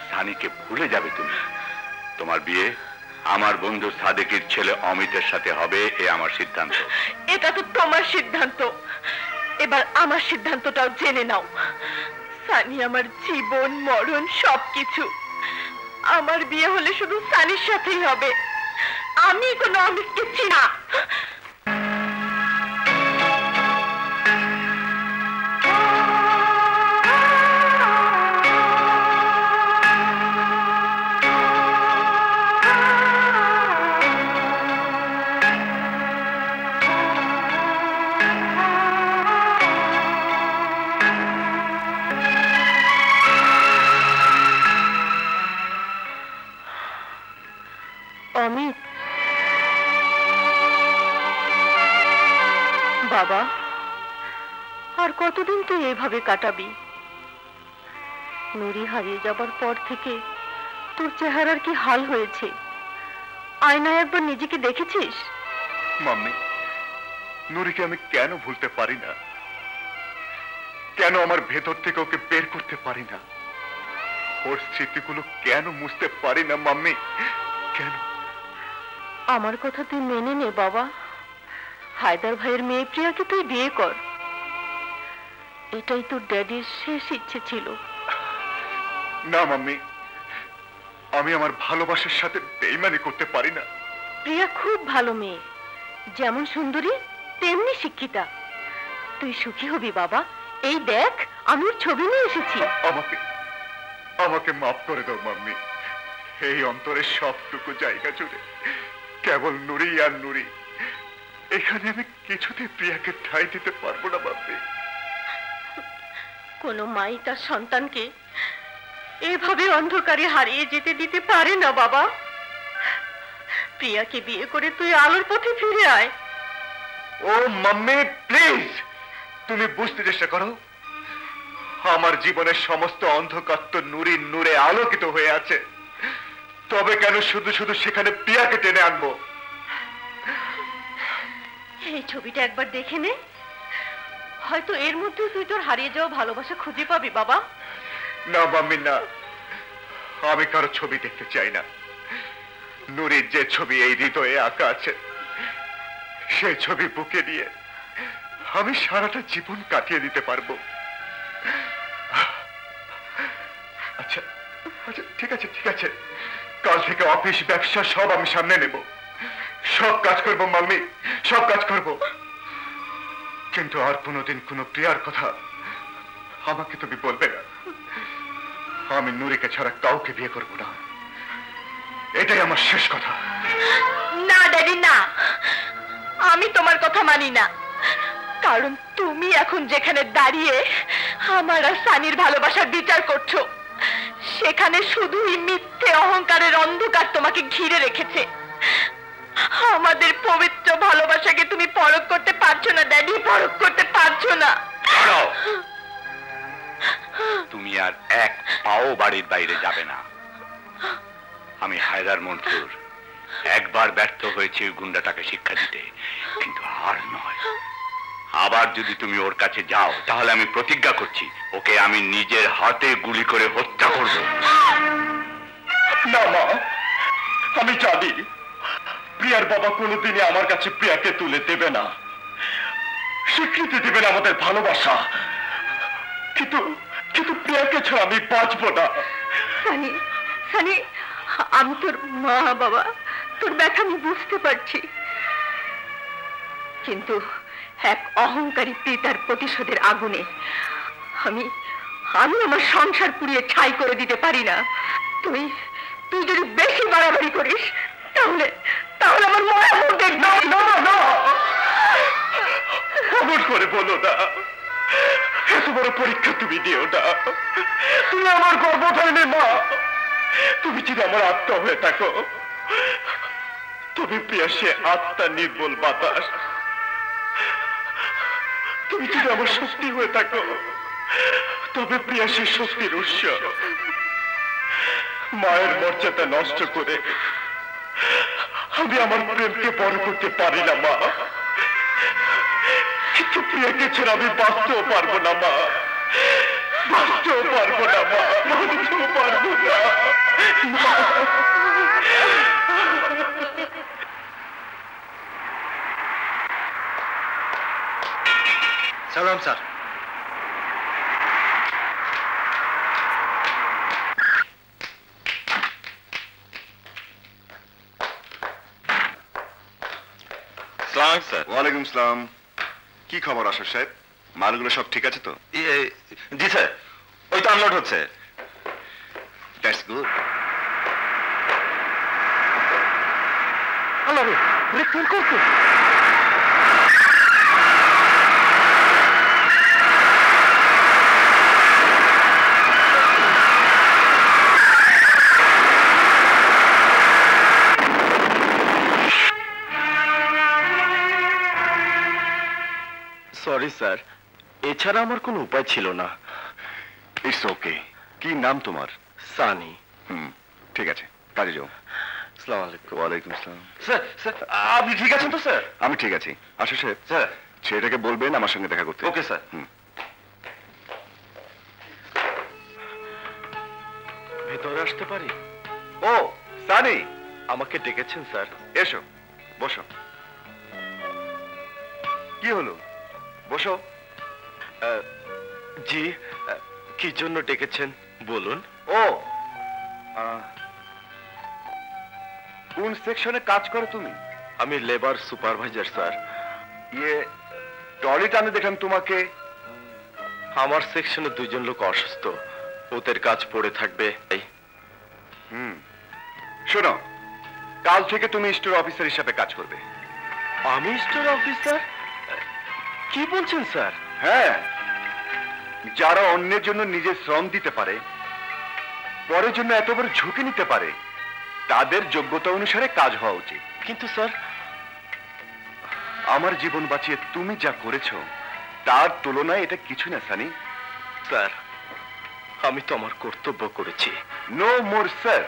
[SPEAKER 1] সানিকে ভুলে যাবে তুমি। তোমার বিয়ে আমার বন্ধু সাদেকের ছেলে অমিতের সাথে হবে, এ আমার সিদ্ধান্ত।
[SPEAKER 2] এটা তো তোমার সিদ্ধান্ত, এবার আমার সিদ্ধান্তটাও জেনে নাও। সানি আমার জীবন মরণ সবকিছু। আমার বিয়ে হলে শুধু সানির সাথেই হবে, আমি কোনো অমিতকে চিনি না। অমিত, বাবা, আর কতদিন তুই এভাবে কাটাবি? নুরি হারিয়ে যাবার পর থেকে তোর চেহারার কি হাল হয়েছে? আয়নায় একবার নিজেকে দেখেছিস?
[SPEAKER 3] মাম্মি, নুরিকে আমি কেন ভুলতে পারি না? কেন আমার ভেতর থেকে ওকে বের করতে পারি না? ওর স্মৃতিগুলো কেন মুছতে পারি না মাম্মি? কেন?
[SPEAKER 2] আমার কথা তুই মেনে নে বাবা। হায়দার ভাইয়ের মেয়ে প্রিয়াকে তুই বিয়ে কর, এটাই তোর ড্যাডির শেষ ইচ্ছে ছিল।
[SPEAKER 3] না মাম্মি, আমি আমার ভালোবাসার সাথে বেইমানি করতে পারি না।
[SPEAKER 2] প্রিয়া খুব ভালো মেয়ে, যেমন সুন্দরী তেমনি শিক্ষিতা। তুই সুখী হবি বাবা। এই দেখ, আমি ওর ছবি নিয়ে এসেছি।
[SPEAKER 3] আমাকে আমাকে মাফ করে দাও মাম্মি। এই অন্তরের সবটুকু জায়গা জুড়ে কেবল নুরি আর নুরি। এখানে আমি কিছুতে প্রিয়াকে ঠাঁই দিতে পারবো না মাম্মি।
[SPEAKER 2] কোন মাই তার সন্তানকে এভাবে অন্ধকারে হারিয়ে যেতে দিতে পারে না বাবা। প্রিয়াকে বিয়ে করে তুই আলোর পথে ফিরে আয়।
[SPEAKER 3] ও মাম্মি, প্লিজ, তুমি বুঝতে চেষ্টা করো। আমার জীবনের সমস্ত অন্ধকার তো নুরির নূরে আলোকিত হয়ে আছে। তবে কেন শুধু শুধু সেখানে প্রিয়াকে টেনে আনবো?
[SPEAKER 2] এই ছবিটা একবার দেখে নে, হয়তো এর মধ্যে তুই তোর হারিয়ে যাওয়া ভালোবাসা খুঁজে পাবি বাবা।
[SPEAKER 3] না মাম্মি, না, আমি কারো ছবি দেখতে চাই না। নুরির যে ছবি এই হৃদয়ে আঁকা আছে, সেই ছবি বুকে নিয়ে আমি সারাটা জীবন কাটিয়ে দিতে পারবো। আচ্ছা আচ্ছা, ঠিক আছে ঠিক আছে, কাল থেকে অফিস ব্যবসা সব আমি সামনে নেব। সব কাজ করব মাম্মি, সব কাজ করব। কিন্তু আর কোনোদিন কোনো প্রিয়ার কথা আমাকে তুমি বলবে না। আমি নুরিকে ছাড়া কাউকে বিয়ে করব না, এটাই আমার শেষ কথা।
[SPEAKER 2] না ড্যাডি, না, আমি তোমার কথা মানি না। কারণ তুমি এখন যেখানে দাঁড়িয়ে আমার আর সানির ভালোবাসার বিচার করছো, সেখানে শুধুই মিথ্যে অহংকারের অন্ধকার তোমাকে ঘিরে রেখেছে। আমাদের পবিত্র ভালোবাসাকে তুমি পরখ করতে পারছো না ড্যাডি, পরখ করতে পারছো না।
[SPEAKER 1] তুমি আর এক পাও বাড়ির বাইরে যাবে না। আমি হায়দার মনসুর একবার ব্যর্থ হয়েছি ওই গুন্ডাটাকে শিক্ষা দিতে, কিন্তু আর নয়। আবার যদি তুমি ওর কাছে যাও তাহলে আমি প্রতিজ্ঞা করছি ওকে আমি নিজের হাতে গুলি করে হত্যা করব।
[SPEAKER 3] না মা, আমি জানি প্রিয়ার বাবা কোনোদিনই আমার কাছে প্রিয়াকে তুলে দেবে না, স্বীকৃতি দেবে না আমাদের ভালোবাসা, কিন্তু কিন্তু প্রিয়াকে ছাড়া আমি বাঁচবো না।
[SPEAKER 2] সানি, সানি, আমি তোর মা বাবা, তোর ব্যথা আমি বুঝতে পারছি, কিন্তু এক অহংকারী পিতার প্রতিশোধের আগুনে আমি আমি আমার সংসার পুড়িয়ে ছাই করে দিতে পারি না। তুই তুই যদি বেশি বাড়াবাড়ি করিস তাহলে তাহলে আমার মরা মরবে।
[SPEAKER 3] না না না, এমন করে বলো না, এত বড় পরীক্ষা তুমি দিও না। তুমি আমার গর্ভধারিণী মা, তুমি যদি আমার আত্মা হয়ে থাকো তবে প্রিয়া সে আত্মা নির্মল বাতাস। তুমি যদি আমার শক্তি হয়ে থাকো তবে প্রিয়া সে শক্তির উৎস। মায়ের মর্যাদা নষ্ট করে আমি আমার প্রেমকে বড় করতে পারি না মা, কিন্তু প্রিয়াকে ছেড়ে আমি বাঁচতেও পারবো না মা, বাঁচতেও পারবো না মা, বাঁচতেও পারবো না।
[SPEAKER 4] সালাম স্যার।
[SPEAKER 6] ওয়ালাইকুম আসসালাম। কি খবর আশার সাহেব, মালগুলো সব ঠিক আছে তো?
[SPEAKER 3] জি স্যার, ওই তো আনলোড হচ্ছে।
[SPEAKER 6] That's good.
[SPEAKER 4] আল্লাহ রে, ব্রেক ফেল করছে।
[SPEAKER 3] সরি স্যার, এছাড়া আমার কোনো উপায় ছিল না।
[SPEAKER 6] It's okay. কি নাম তোমার?
[SPEAKER 3] সানি।
[SPEAKER 6] ঠিক আছে, কাজে যাও।
[SPEAKER 3] আসসালামু আলাইকুম।
[SPEAKER 6] ওয়ালাইকুম আসসালাম।
[SPEAKER 3] স্যার স্যার, আপনি ঠিক আছেন তো স্যার?
[SPEAKER 6] আমি ঠিক আছি। আশা সাহেব,
[SPEAKER 3] স্যার
[SPEAKER 6] ছেলেটাকে বলবেন আমার সঙ্গে দেখা করতে।
[SPEAKER 3] Okay sir. ভেতরে আসতে পারি?
[SPEAKER 6] ও সানি,
[SPEAKER 3] আমাকে ডেকেছেন স্যার?
[SPEAKER 6] এসো, বসো। কি হলো, বসো।
[SPEAKER 3] জি, কি জন্য ডেকেছেন বলুন।
[SPEAKER 6] ও, কোন সেকশনে কাজ করো তুমি?
[SPEAKER 3] আমি লেবার সুপারভাইজার স্যার।
[SPEAKER 6] ইয়ে, ট্রলি টানে দেখলাম তোমাকে।
[SPEAKER 3] আমার সেকশনে দুইজন লোক অসুস্থ, ওদের কাজ পড়ে থাকবে।
[SPEAKER 6] শোনো, কাল থেকে তুমি স্টোর অফিসার হিসাবে কাজ করবে।
[SPEAKER 3] আমি স্টোর অফিসার? কি বলছেন স্যার?
[SPEAKER 6] হ্যাঁ, যারা অন্যের জন্য নিজের শ্রম দিতে পারে, পরের জন্য এত বড় ঝুঁকি নিতে পারে, তাদের যোগ্যতা অনুসারে কাজ হওয়া উচিত।
[SPEAKER 3] কিন্তু স্যার,
[SPEAKER 6] আমার জীবন বাঁচিয়ে তুমি যা করেছো তার তুলনায় এটা কিছু না সানি।
[SPEAKER 3] স্যার, আমি তো আমার কর্তব্য করেছি।
[SPEAKER 6] নো মোর স্যার,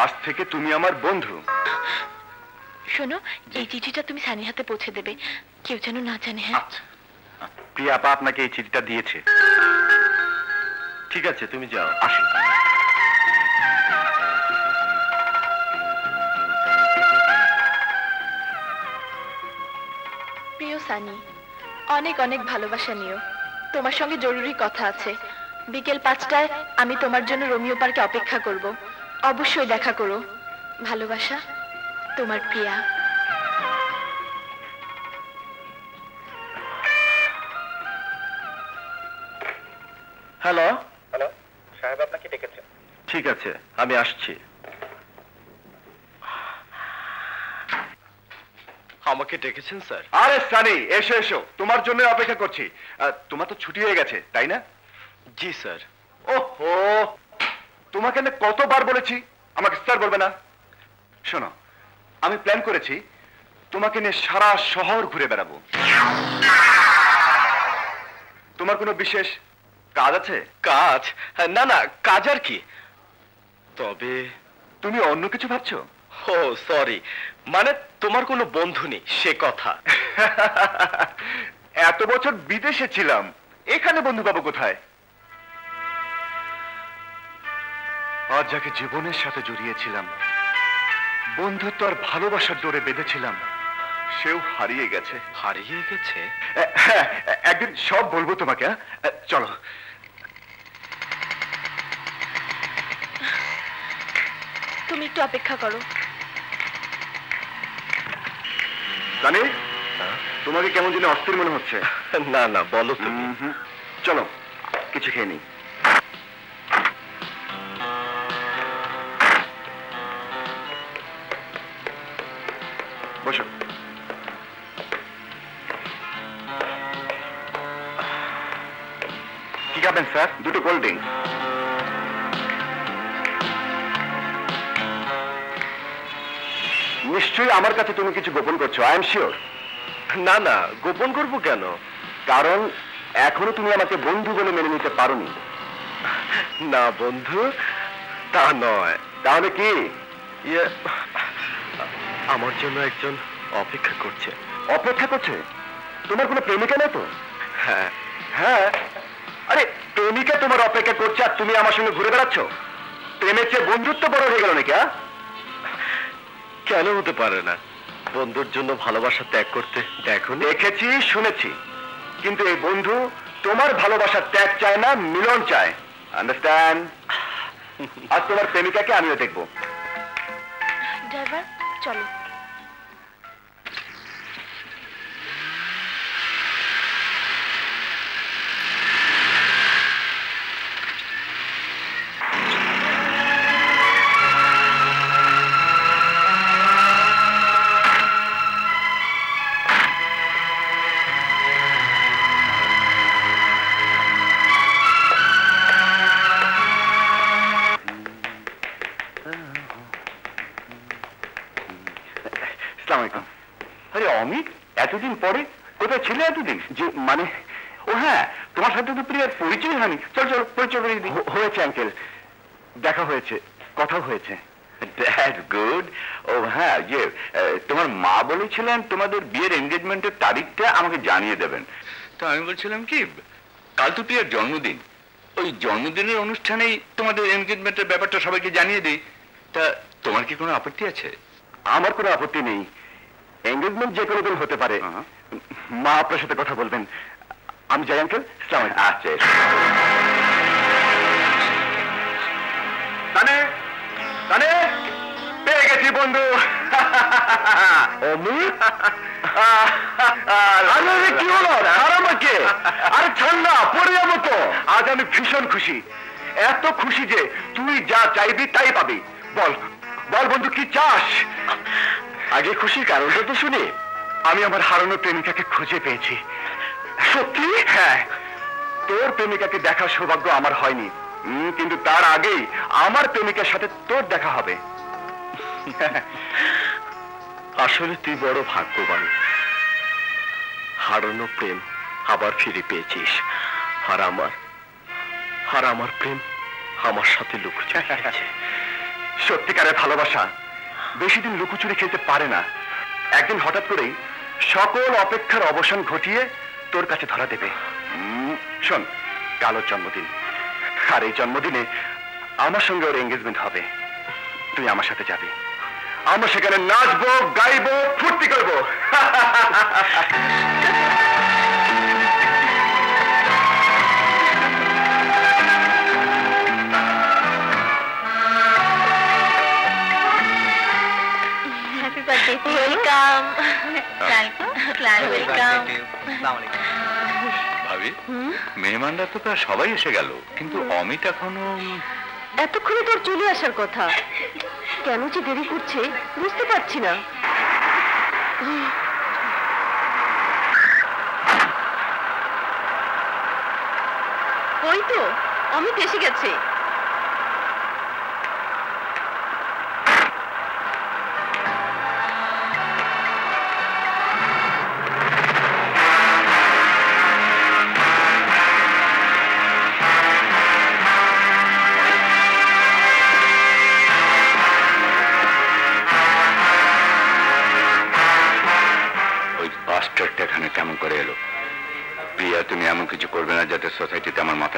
[SPEAKER 6] আজ থেকে তুমি আমার বন্ধু।
[SPEAKER 2] শোনো, এই চিঠিটা তুমি সানির হাতে পৌঁছে দেবে, কেউ যেন না জানে। হ্যাঁ,
[SPEAKER 6] আচ্ছা, প্রিয়া আপা আপনাকে এই চিঠিটা দিয়েছে।
[SPEAKER 3] ঠিক আছে, তুমি যাও।
[SPEAKER 6] আসি।
[SPEAKER 2] প্রিয় সানি, অনেক অনেক ভালোবাসা নিও। তোমার সঙ্গে জরুরি কথা আছে। বিকেল 5টায় আমি তোমার জন্য রোমিও পার্কে অপেক্ষা করব। অবশ্যই দেখা করো। ভালোবাসা, তোমার প্রিয়া।
[SPEAKER 3] হ্যালো।
[SPEAKER 4] হ্যালো সাহেব, আপনাকে ডেকেছেন।
[SPEAKER 3] ঠিক আছে, আমি আসছি। আমাকে ডেকেছেন স্যার?
[SPEAKER 6] আরে সানি, এসো এসো, তোমার জন্য অপেক্ষা করছি। তোমার তো ছুটি হয়ে গেছে তাই না?
[SPEAKER 3] জি স্যার।
[SPEAKER 6] ওহো, তোমাকে আমি কতবার বলেছি আমাকে স্যার বলবে না। শোনো, আমি প্ল্যান করেছি তোমাকে নিয়ে সারা শহর ঘুরে বেড়াবো। তোমার কোনো বিশেষ কাজ আছে?
[SPEAKER 3] কাজ? না না, কাজ আর কি। তবে
[SPEAKER 6] তুমি অন্য কিছু ভাবছো?
[SPEAKER 3] ও সরি, মানে তোমার কোনো বন্ধু নেই সে কথা।
[SPEAKER 6] এত বছর বিদেশে ছিলাম, এখানে বন্ধু পাবো কোথায়? আজ যাকে জীবনের সাথে জড়িয়েছিলাম, বন্ধুত্ব আর ভালোবাসার ডোরে বেঁধেছিলাম, সেও হারিয়ে গেছে।
[SPEAKER 3] হারিয়ে গেছে?
[SPEAKER 6] হ্যাঁ, একদিন সব বলবো তোমাকে। চলো।
[SPEAKER 2] তুমি একটু অপেক্ষা করো।
[SPEAKER 6] জানি তোমাকে কেমন যেন অস্থির মনে হচ্ছে।
[SPEAKER 3] না না, বলো তুমি।
[SPEAKER 6] চলো কিছু খেয়ে নিই। বসো। কি খাবেন স্যার? দুটো কোল্ড ড্রিঙ্ক। নিশ্চয়ই আমার কাছে তুমি কিছু গোপন করছো, আই এম শিওর।
[SPEAKER 3] না না, গোপন করবো কেন?
[SPEAKER 6] কারণ এখনো তুমি আমাকে বন্ধু বলে মেনে নিতে পারোনি।
[SPEAKER 3] না বন্ধু, তা নয়।
[SPEAKER 6] তাহলে কি?
[SPEAKER 3] আমার জন্য একজন অপেক্ষা করছে।
[SPEAKER 6] অপেক্ষা করছে? তোমার কোনো প্রেমিকা নেই তো?
[SPEAKER 3] হ্যাঁ।
[SPEAKER 6] হ্যাঁ, আরে প্রেমিকা তোমার অপেক্ষা করছে আর তুমি আমার সঙ্গে ঘুরে বেড়াচ্ছ? প্রেমের চেয়ে বন্ধুত্ব বড় হয়ে গেল নাকি?
[SPEAKER 3] কেন হতে পারে না? বন্ধুর জন্য ভালোবাসা ত্যাগ করতে দেখো।
[SPEAKER 6] দেখেছি, শুনেছি, কিন্তু এই বন্ধু তোমার ভালোবাসার ত্যাগ চায় না, মিলন চায়। আন্ডারস্ট্যান্ড? আর তোমার প্রেমিকাকে আমিও দেখবো।
[SPEAKER 2] ড্রাইভার চলো।
[SPEAKER 6] আরে অমিত, এতদিন পরে কোথায় ছিলে এতদিন? যে মানে, ও হ্যাঁ, তোমার সাথে তো প্রিয়ার পরিচয় হয়নি। চল চল, পরিচয় করে দিই। হয়েছে আঙ্কেল, দেখা হয়েছে, কথা হয়েছে। That's good. ও হ্যাঁ, তোমার মা বলেছিলেন তোমাদের বিয়ের এনগেজমেন্টের তারিখটা আমাকে জানিয়ে দেবেন। তো আমি বলছিলাম কি, কাল তো প্রিয়ার জন্মদিন, ওই জন্মদিনের অনুষ্ঠানেই তোমাদের এনগেজমেন্টের ব্যাপারটা সবাইকে জানিয়ে দিই। তা তোমার কি কোনো আপত্তি আছে? আমার কোনো আপত্তি নেই। এনগেজমেন্ট যে কোনো দিন হতে পারে। মা আপনার সাথে কথা বলবেন। আমি যাই আঙ্কেল। আচ্ছা। পেয়ে গেছি বন্ধু। অমিত, কি হলো? আমাকে আরে ঠান্ডা পড়ে যাবো তো। আজ আমি ভীষণ খুশি, এত খুশি যে তুই যা চাইবি তাই পাবি। বল বল বন্ধু, কি চাস? আগে খুশির কারণটা তো শুনি। আমি আমার হারানো প্রেমিকাকে খুঁজে পেয়েছি। সত্যি? হ্যাঁ, তোর প্রেমিকাকে দেখার সৌভাগ্য আমার হয়নি, কিন্তু তার আগেই আমার প্রেমিকার সাথে তোর দেখা হবে।
[SPEAKER 3] আসলে তুই বড় ভাগ্যবান, হারানো প্রেম আবার ফিরে পেয়েছিস। আর আমার প্রেম আমার সাথে লুকোচুরি খেলছে।
[SPEAKER 6] সত্যিকারের ভালোবাসা বেশি দিন লুকোচুরি খেলতে পারে না। একদিন হঠাৎ করেই সকল অপেক্ষার অবসান ঘটিয়ে তোর কাছে ধরা দেবে। শোন, কাল ওর জন্মদিন, আর এই জন্মদিনে আমার সঙ্গে ওর এঙ্গেজমেন্ট হবে। তুই আমার সাথে যাবি, আমরা সেখানে নাচবো, গাইবো, ফুর্তি করবো। ভাবি, মেহমানরা তো প্রায় সবাই এসে গেল, কিন্তু অমিত এখনো।
[SPEAKER 2] এতক্ষণে তোর চলে আসার কথা, কেন যে দেরি করছে বুঝতে পারছি না। ওই তো অমিত এসে গেছে।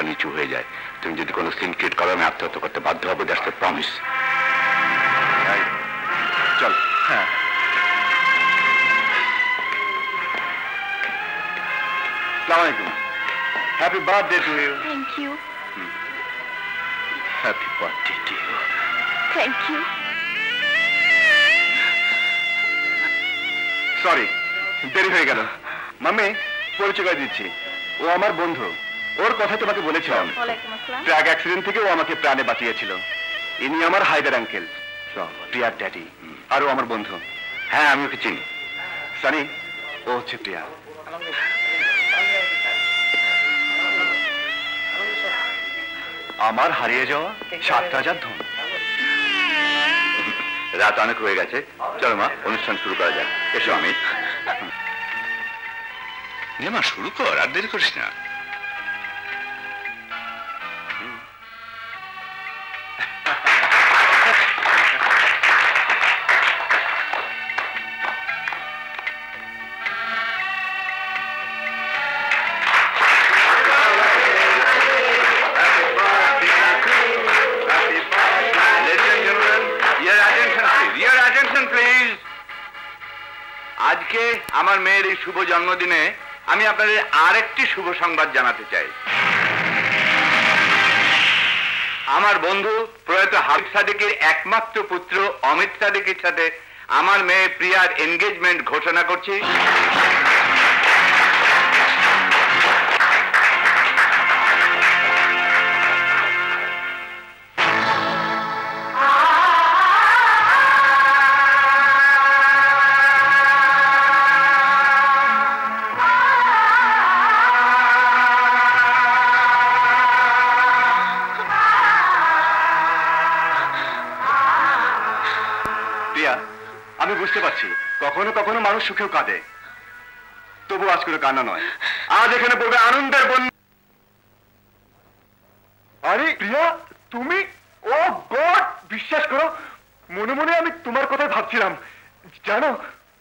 [SPEAKER 1] নিচু হয়ে যায়। তুমি যদি কোনো সিন ক্রিয়েট করো আমি আত্মহত্যা করতে বাধ্য হবো, দ্যাটস দ্য প্রমিস। চল।
[SPEAKER 6] হ্যাঁ, আসসালামু আলাইকুম। Happy birthday to you.
[SPEAKER 2] Thank you.
[SPEAKER 6] Happy birthday to you.
[SPEAKER 2] Thank you.
[SPEAKER 6] Sorry, দেরি হয়ে গেল। মাম্মি, পরিচয় করে দিচ্ছি, ও আমার বন্ধু। ওর কথা তোমাকে বলেছিলাম,
[SPEAKER 2] ওয়ালাইকুম আসসালাম।
[SPEAKER 6] ট্রাক অ্যাক্সিডেন্ট থেকে ও আমাকে প্রাণে বাঁচিয়েছিল। ইনি আমার হায়দার আঙ্কেল, প্রিয়ার ড্যাডি, আর ও আমার বন্ধু।
[SPEAKER 1] হ্যাঁ, আমি ওকে চিনি।
[SPEAKER 6] সানি, ও হচ্ছে প্রিয়া। আমার হারিয়ে যাওয়া 7,000 ধন।
[SPEAKER 1] রাত অনেক হয়ে গেছে, চলো মা অনুষ্ঠান শুরু করা যাক। এসো আমি। নে মা, শুরু কর, আর দেরি করিস না। আজকে আমার মেয়ের এই শুভ জন্মদিনে আমি আপনাদের আরেকটি শুভ সংবাদ জানাতে চাই। আমার বন্ধু প্রয়াত হাবিব সাদিকের একমাত্র পুত্র অমিত সাদিকের সাথে আমার মেয়ে প্রিয়ার এনগেজমেন্ট ঘোষণা করছি।
[SPEAKER 6] আমি বুঝতে পারছি কখনো কখনো মানুষ সুখেও কাঁদে, তবু আজ করে কান্না নয়, আজ এখানে পড়বে আনন্দের বন্যা। আরে প্রিয়া, তুমি? ও গড, বিশ্বাস করো মনে মনে আমি তোমার কথাই ভাবছিলাম। জানো,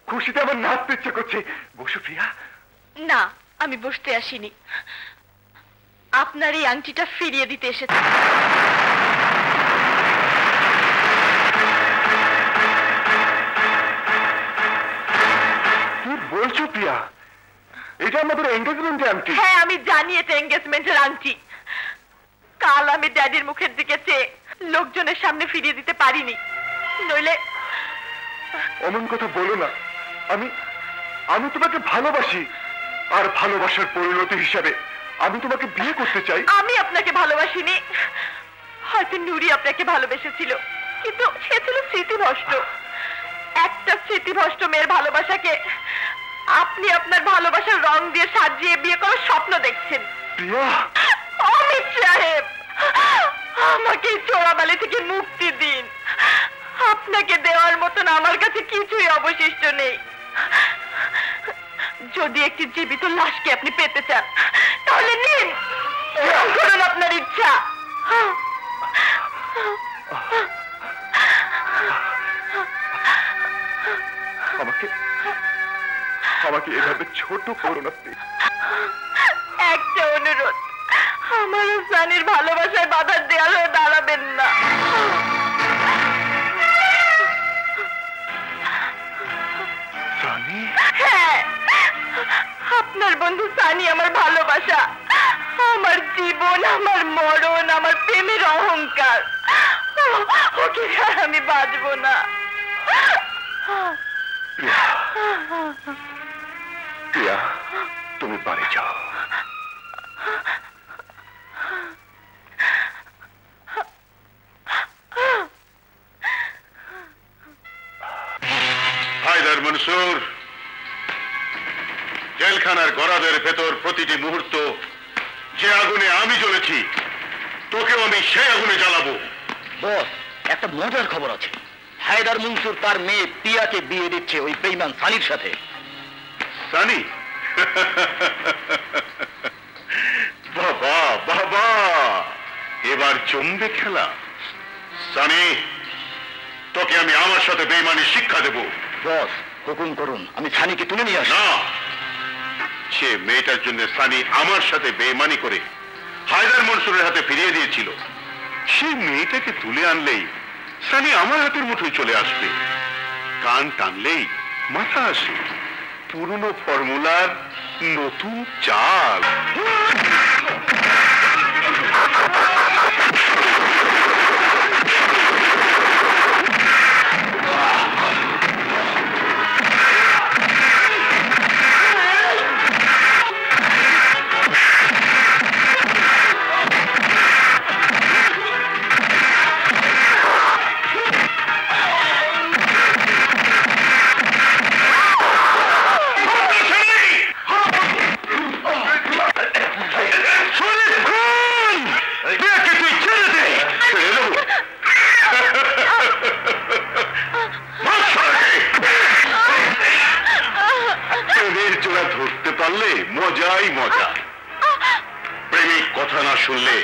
[SPEAKER 6] খুশিতে আমার নাচতে ইচ্ছে করছে। বসো প্রিয়া।
[SPEAKER 2] না, আমি বসতে আসিনি, আপনার এই আংটিটা ফিরিয়ে দিতে এসেছি।
[SPEAKER 6] বলছো প্রিয়া, এটা আমাদের এনগেজমেন্টের আংটি?
[SPEAKER 2] হ্যাঁ, আমি জানি এটা এনগেজমেন্টের আংটি। কাল আমি ড্যাডির মুখের দিকে চেয়ে লোকজনের সামনে ফিরিয়ে দিতে পারিনি, নইলে।
[SPEAKER 6] অমন কথা বলো না, আমি তোমাকে ভালোবাসি, আর ভালোবাসার পরিণতি হিসাবে আমি তোমাকে বিয়ে করতে চাই।
[SPEAKER 2] আমি আপনাকে ভালোবাসিনি, হয়তো নুরি আপনাকে ভালোবেসেছিল, কিন্তু সে ছিল স্মৃতিভ্রষ্ট। একটা স্মৃতিভ্রষ্ট মেয়ের ভালোবাসাকে আপনি আপনার ভালোবাসার রং দিয়ে সাজিয়ে বিয়ে করার স্বপ্ন দেখছেন। অমিত সাহেব, আমাকে চোরাবালি থেকে মুক্তি দিন। আপনাকে দেওয়ার মতন আমার কাছে কিছুই অবশিষ্ট নেই। যদি একটি জীবিত লাশকে আপনি পেতে চান তাহলে নিন, করুন আপনার ইচ্ছা।
[SPEAKER 6] আমাকে এভাবে ছোট করো না।
[SPEAKER 2] একটা অনুরোধ, আমার সানির ভালোবাসায় বাধার দেয়াল হয়ে দাঁড়াবেন না। হ্যাঁ, আপনার বন্ধু সানি আমার ভালোবাসা, আমার জীবন, আমার মরণ, আমার প্রেমের অহংকার। ওকে আর আমি বাঁচবো না।
[SPEAKER 6] প্রিয়া, তুমি বাড়ি যাও।
[SPEAKER 3] হায়দার মনসুর, জেলখানার গরাদের ভেতর প্রতিটি মুহূর্ত যে আগুনে আমি জ্বলেছি, তোকেও আমি সেই আগুনে জ্বালাবো।
[SPEAKER 5] বস, একটা মজার খবর আছে। হায়দার মনসুর তার মেয়ে প্রিয়াকে বিয়ে দিচ্ছে ওই বেঈমান সানির সাথে।
[SPEAKER 3] সানি? বাবা বাবা, এবার জমবে খেলা। সানি, তোকে আমি আমার সাথে বেঈমানি শিক্ষা দেব।
[SPEAKER 5] বস, হুকুম করুন, আমি সানিকে তুলে নিয়ে আসি।
[SPEAKER 3] না, সে মেয়েটার জন্য সানি আমার সাথে বেঈমানি করে হায়দার মনসুরের হাতে ফিরিয়ে দিয়েছিল, সেই মেয়েটাকে তুলে আনলেই সানি আমার হাতের মুঠোয় চলে আসবে। কান টানলেই মাথা আসে। পুরনো ফর্মুলার নতুন চাল। মজাই মজা। প্রেমিক কথা না শুনলে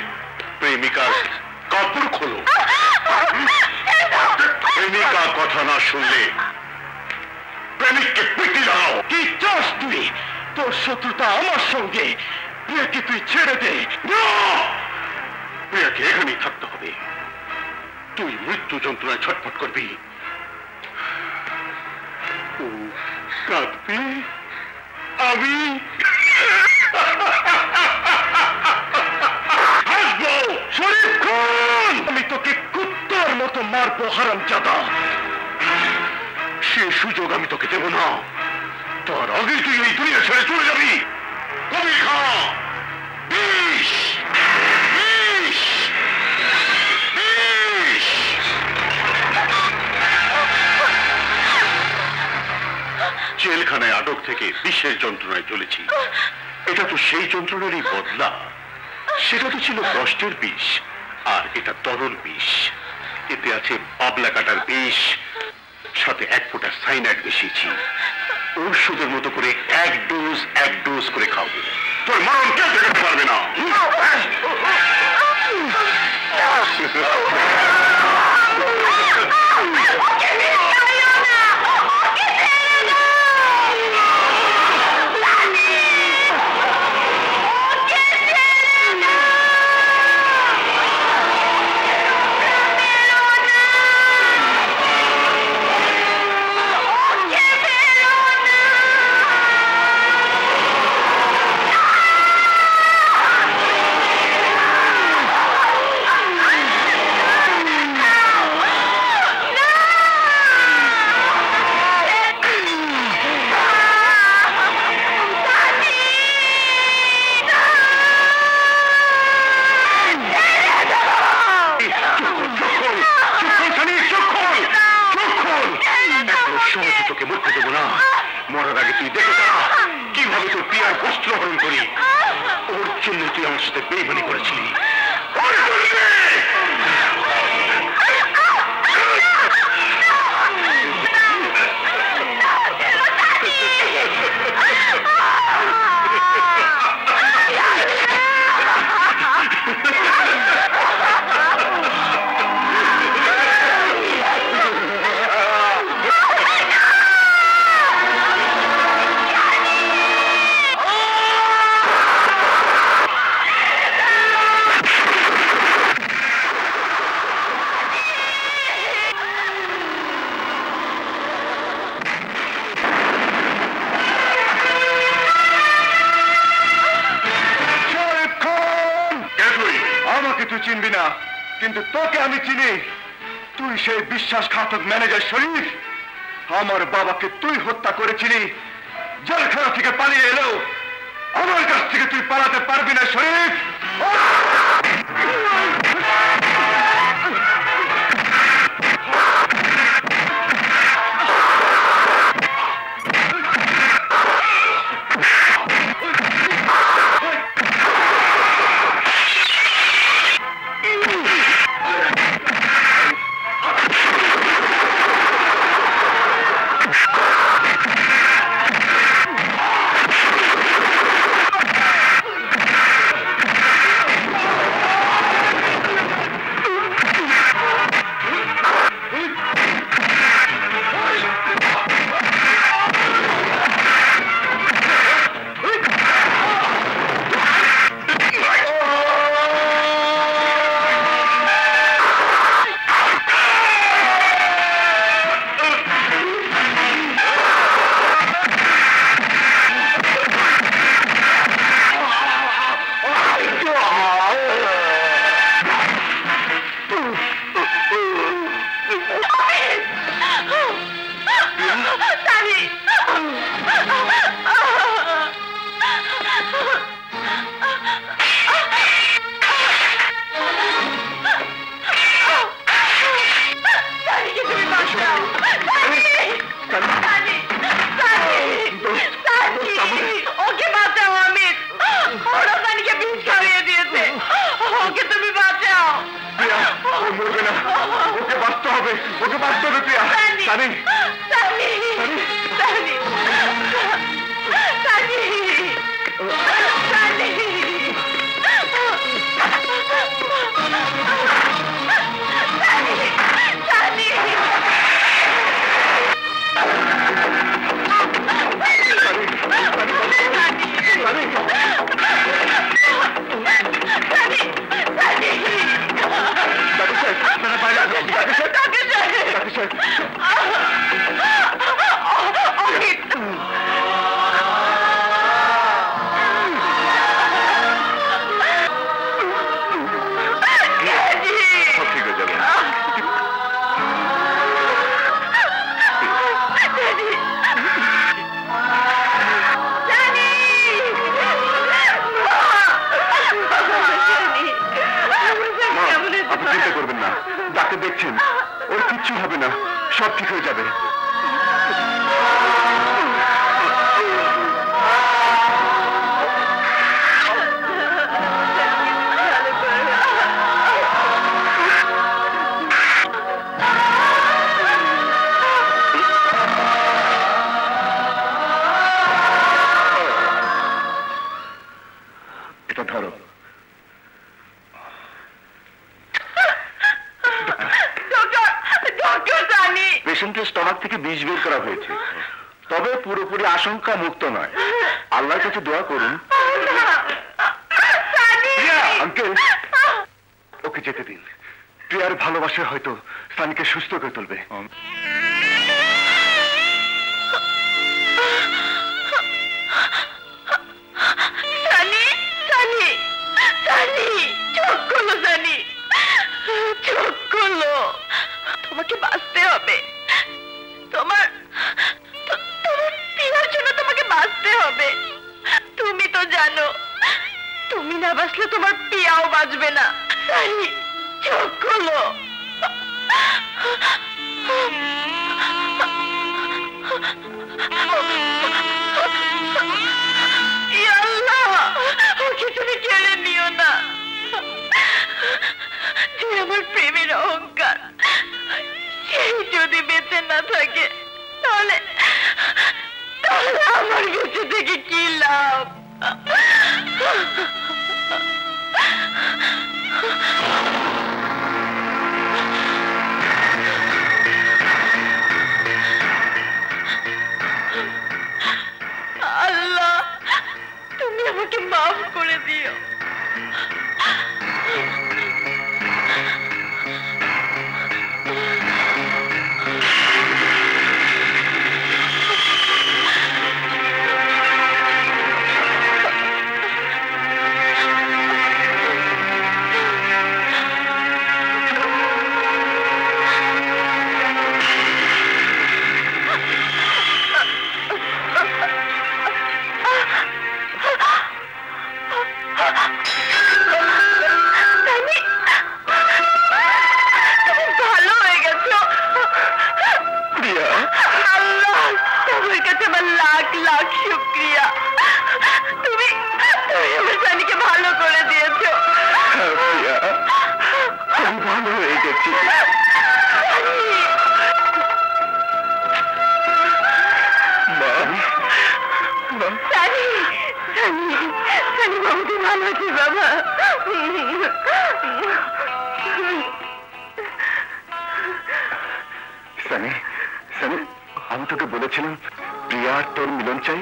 [SPEAKER 3] প্রেমিকার কাপড় খোলো। প্রেমিকা কথা না শুনলে প্রেমিককে পিটি দাও। কি চাস তুই? তোর শত্রুতা আমার সঙ্গে। প্রিয়াকে তুই ছেড়ে দে। প্রিয়াকে এখানেই থাকতে হবে। তুই মৃত্যু যন্ত্রণায় ছটফট করবি, ও কাঁদবি, আমি হাসবো। শরীফ খান, আমি তোকে কুত্তার মতো মারবো হারামজাদা। সে সুযোগ আমি তোকে দেব না। তার আগে তুই এই দুনিয়া ছেড়ে চলে যাবি। কবি খা বিষ, বিষ, বিষ। জেলখানায় আটক থেকে বিষের যন্ত্রণায় চলেছি। এটা তো সেই যন্ত্রণারই বদলা। সেটা তো ছিল কষ্টের বিষ, আর এটা তরল বিষ। এতে আছে পাবলা কাটার বিষ, সাথে 1 ফোঁটা সাইনাইড মিশিয়েছি। ঔষধের মতো করে এক ডোজ করে খাবো। তোর মরণ কেউ ঠেকাতে পারবে না। মরার আগে তুই দেখে যা কিভাবে তোর প্রিয়ার বস্ত্র হরণ করি। ওর জন্য তুই আমার সাথে বেইমানি করেছিলি। চিনবি না, কিন্তু তোকে আমি চিনি। তুই সেই বিশ্বাসঘাতক ম্যানেজার শরীফ। আমার বাবাকে তুই হত্যা করেছিলি। জেলখানা থেকে পালিয়ে এলেও আমার কাছ থেকে তুই পালাতে পারবি না শরীফ।
[SPEAKER 6] হবে, ওকে বাঁচতে হবে প্রিয়া। সানি,
[SPEAKER 2] সানি, সানি, সানি, সানি,
[SPEAKER 6] দেখছেন, ওর কিচ্ছু হবে না, সব ঠিক হয়ে যাবে। এটা ধরো। পেশেন্টের স্টমাক থেকে বিষ বের করা হয়েছে, তবে পুরোপুরি আশঙ্কা মুক্ত নয়। আল্লাহর কাছে দোয়া করুন। আঙ্কেল, ওকে যেতে দিন। প্রিয়ার ভালোবাসা হয়তো সানিকে সুস্থ করে তুলবে।
[SPEAKER 2] তোমাকে বাঁচতে হবে, তোমার প্রিয়ার জন্য তোমাকে বাঁচতে হবে। তুমি তো জানো, তুমি না বাঁচলে তোমার প্রিয়াও বাঁচবে না। সানি, চোখ খোলো। আল্লাহ, ওকে তুমি কেড়ে নিও না। যে আমার প্রেমের অহংকার, সেই যদি বেঁচে না থাকে, তাহলে আমার বেঁচে থেকে কি লাভ? আল্লাহ, তুমি আমাকে মাফ করে দিও।
[SPEAKER 6] আমি তোকে বলেছিলাম প্রিয়া তোর মিলন চাই।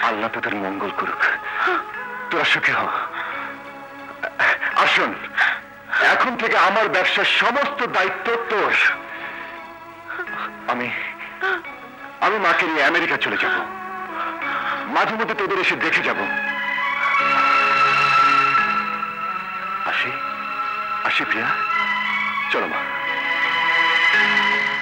[SPEAKER 6] আল্লাহ তোদের মঙ্গল করুক, তোরা সুখী হ। আসুন, এখন থেকে আমার ব্যবসার সমস্ত দায়িত্ব তোর। আমি মাকে নিয়ে আমেরিকা চলে যাব, মাঝে মধ্যে তোদের এসে দেখে যাব। আসি প্রিয়া, চলো মা।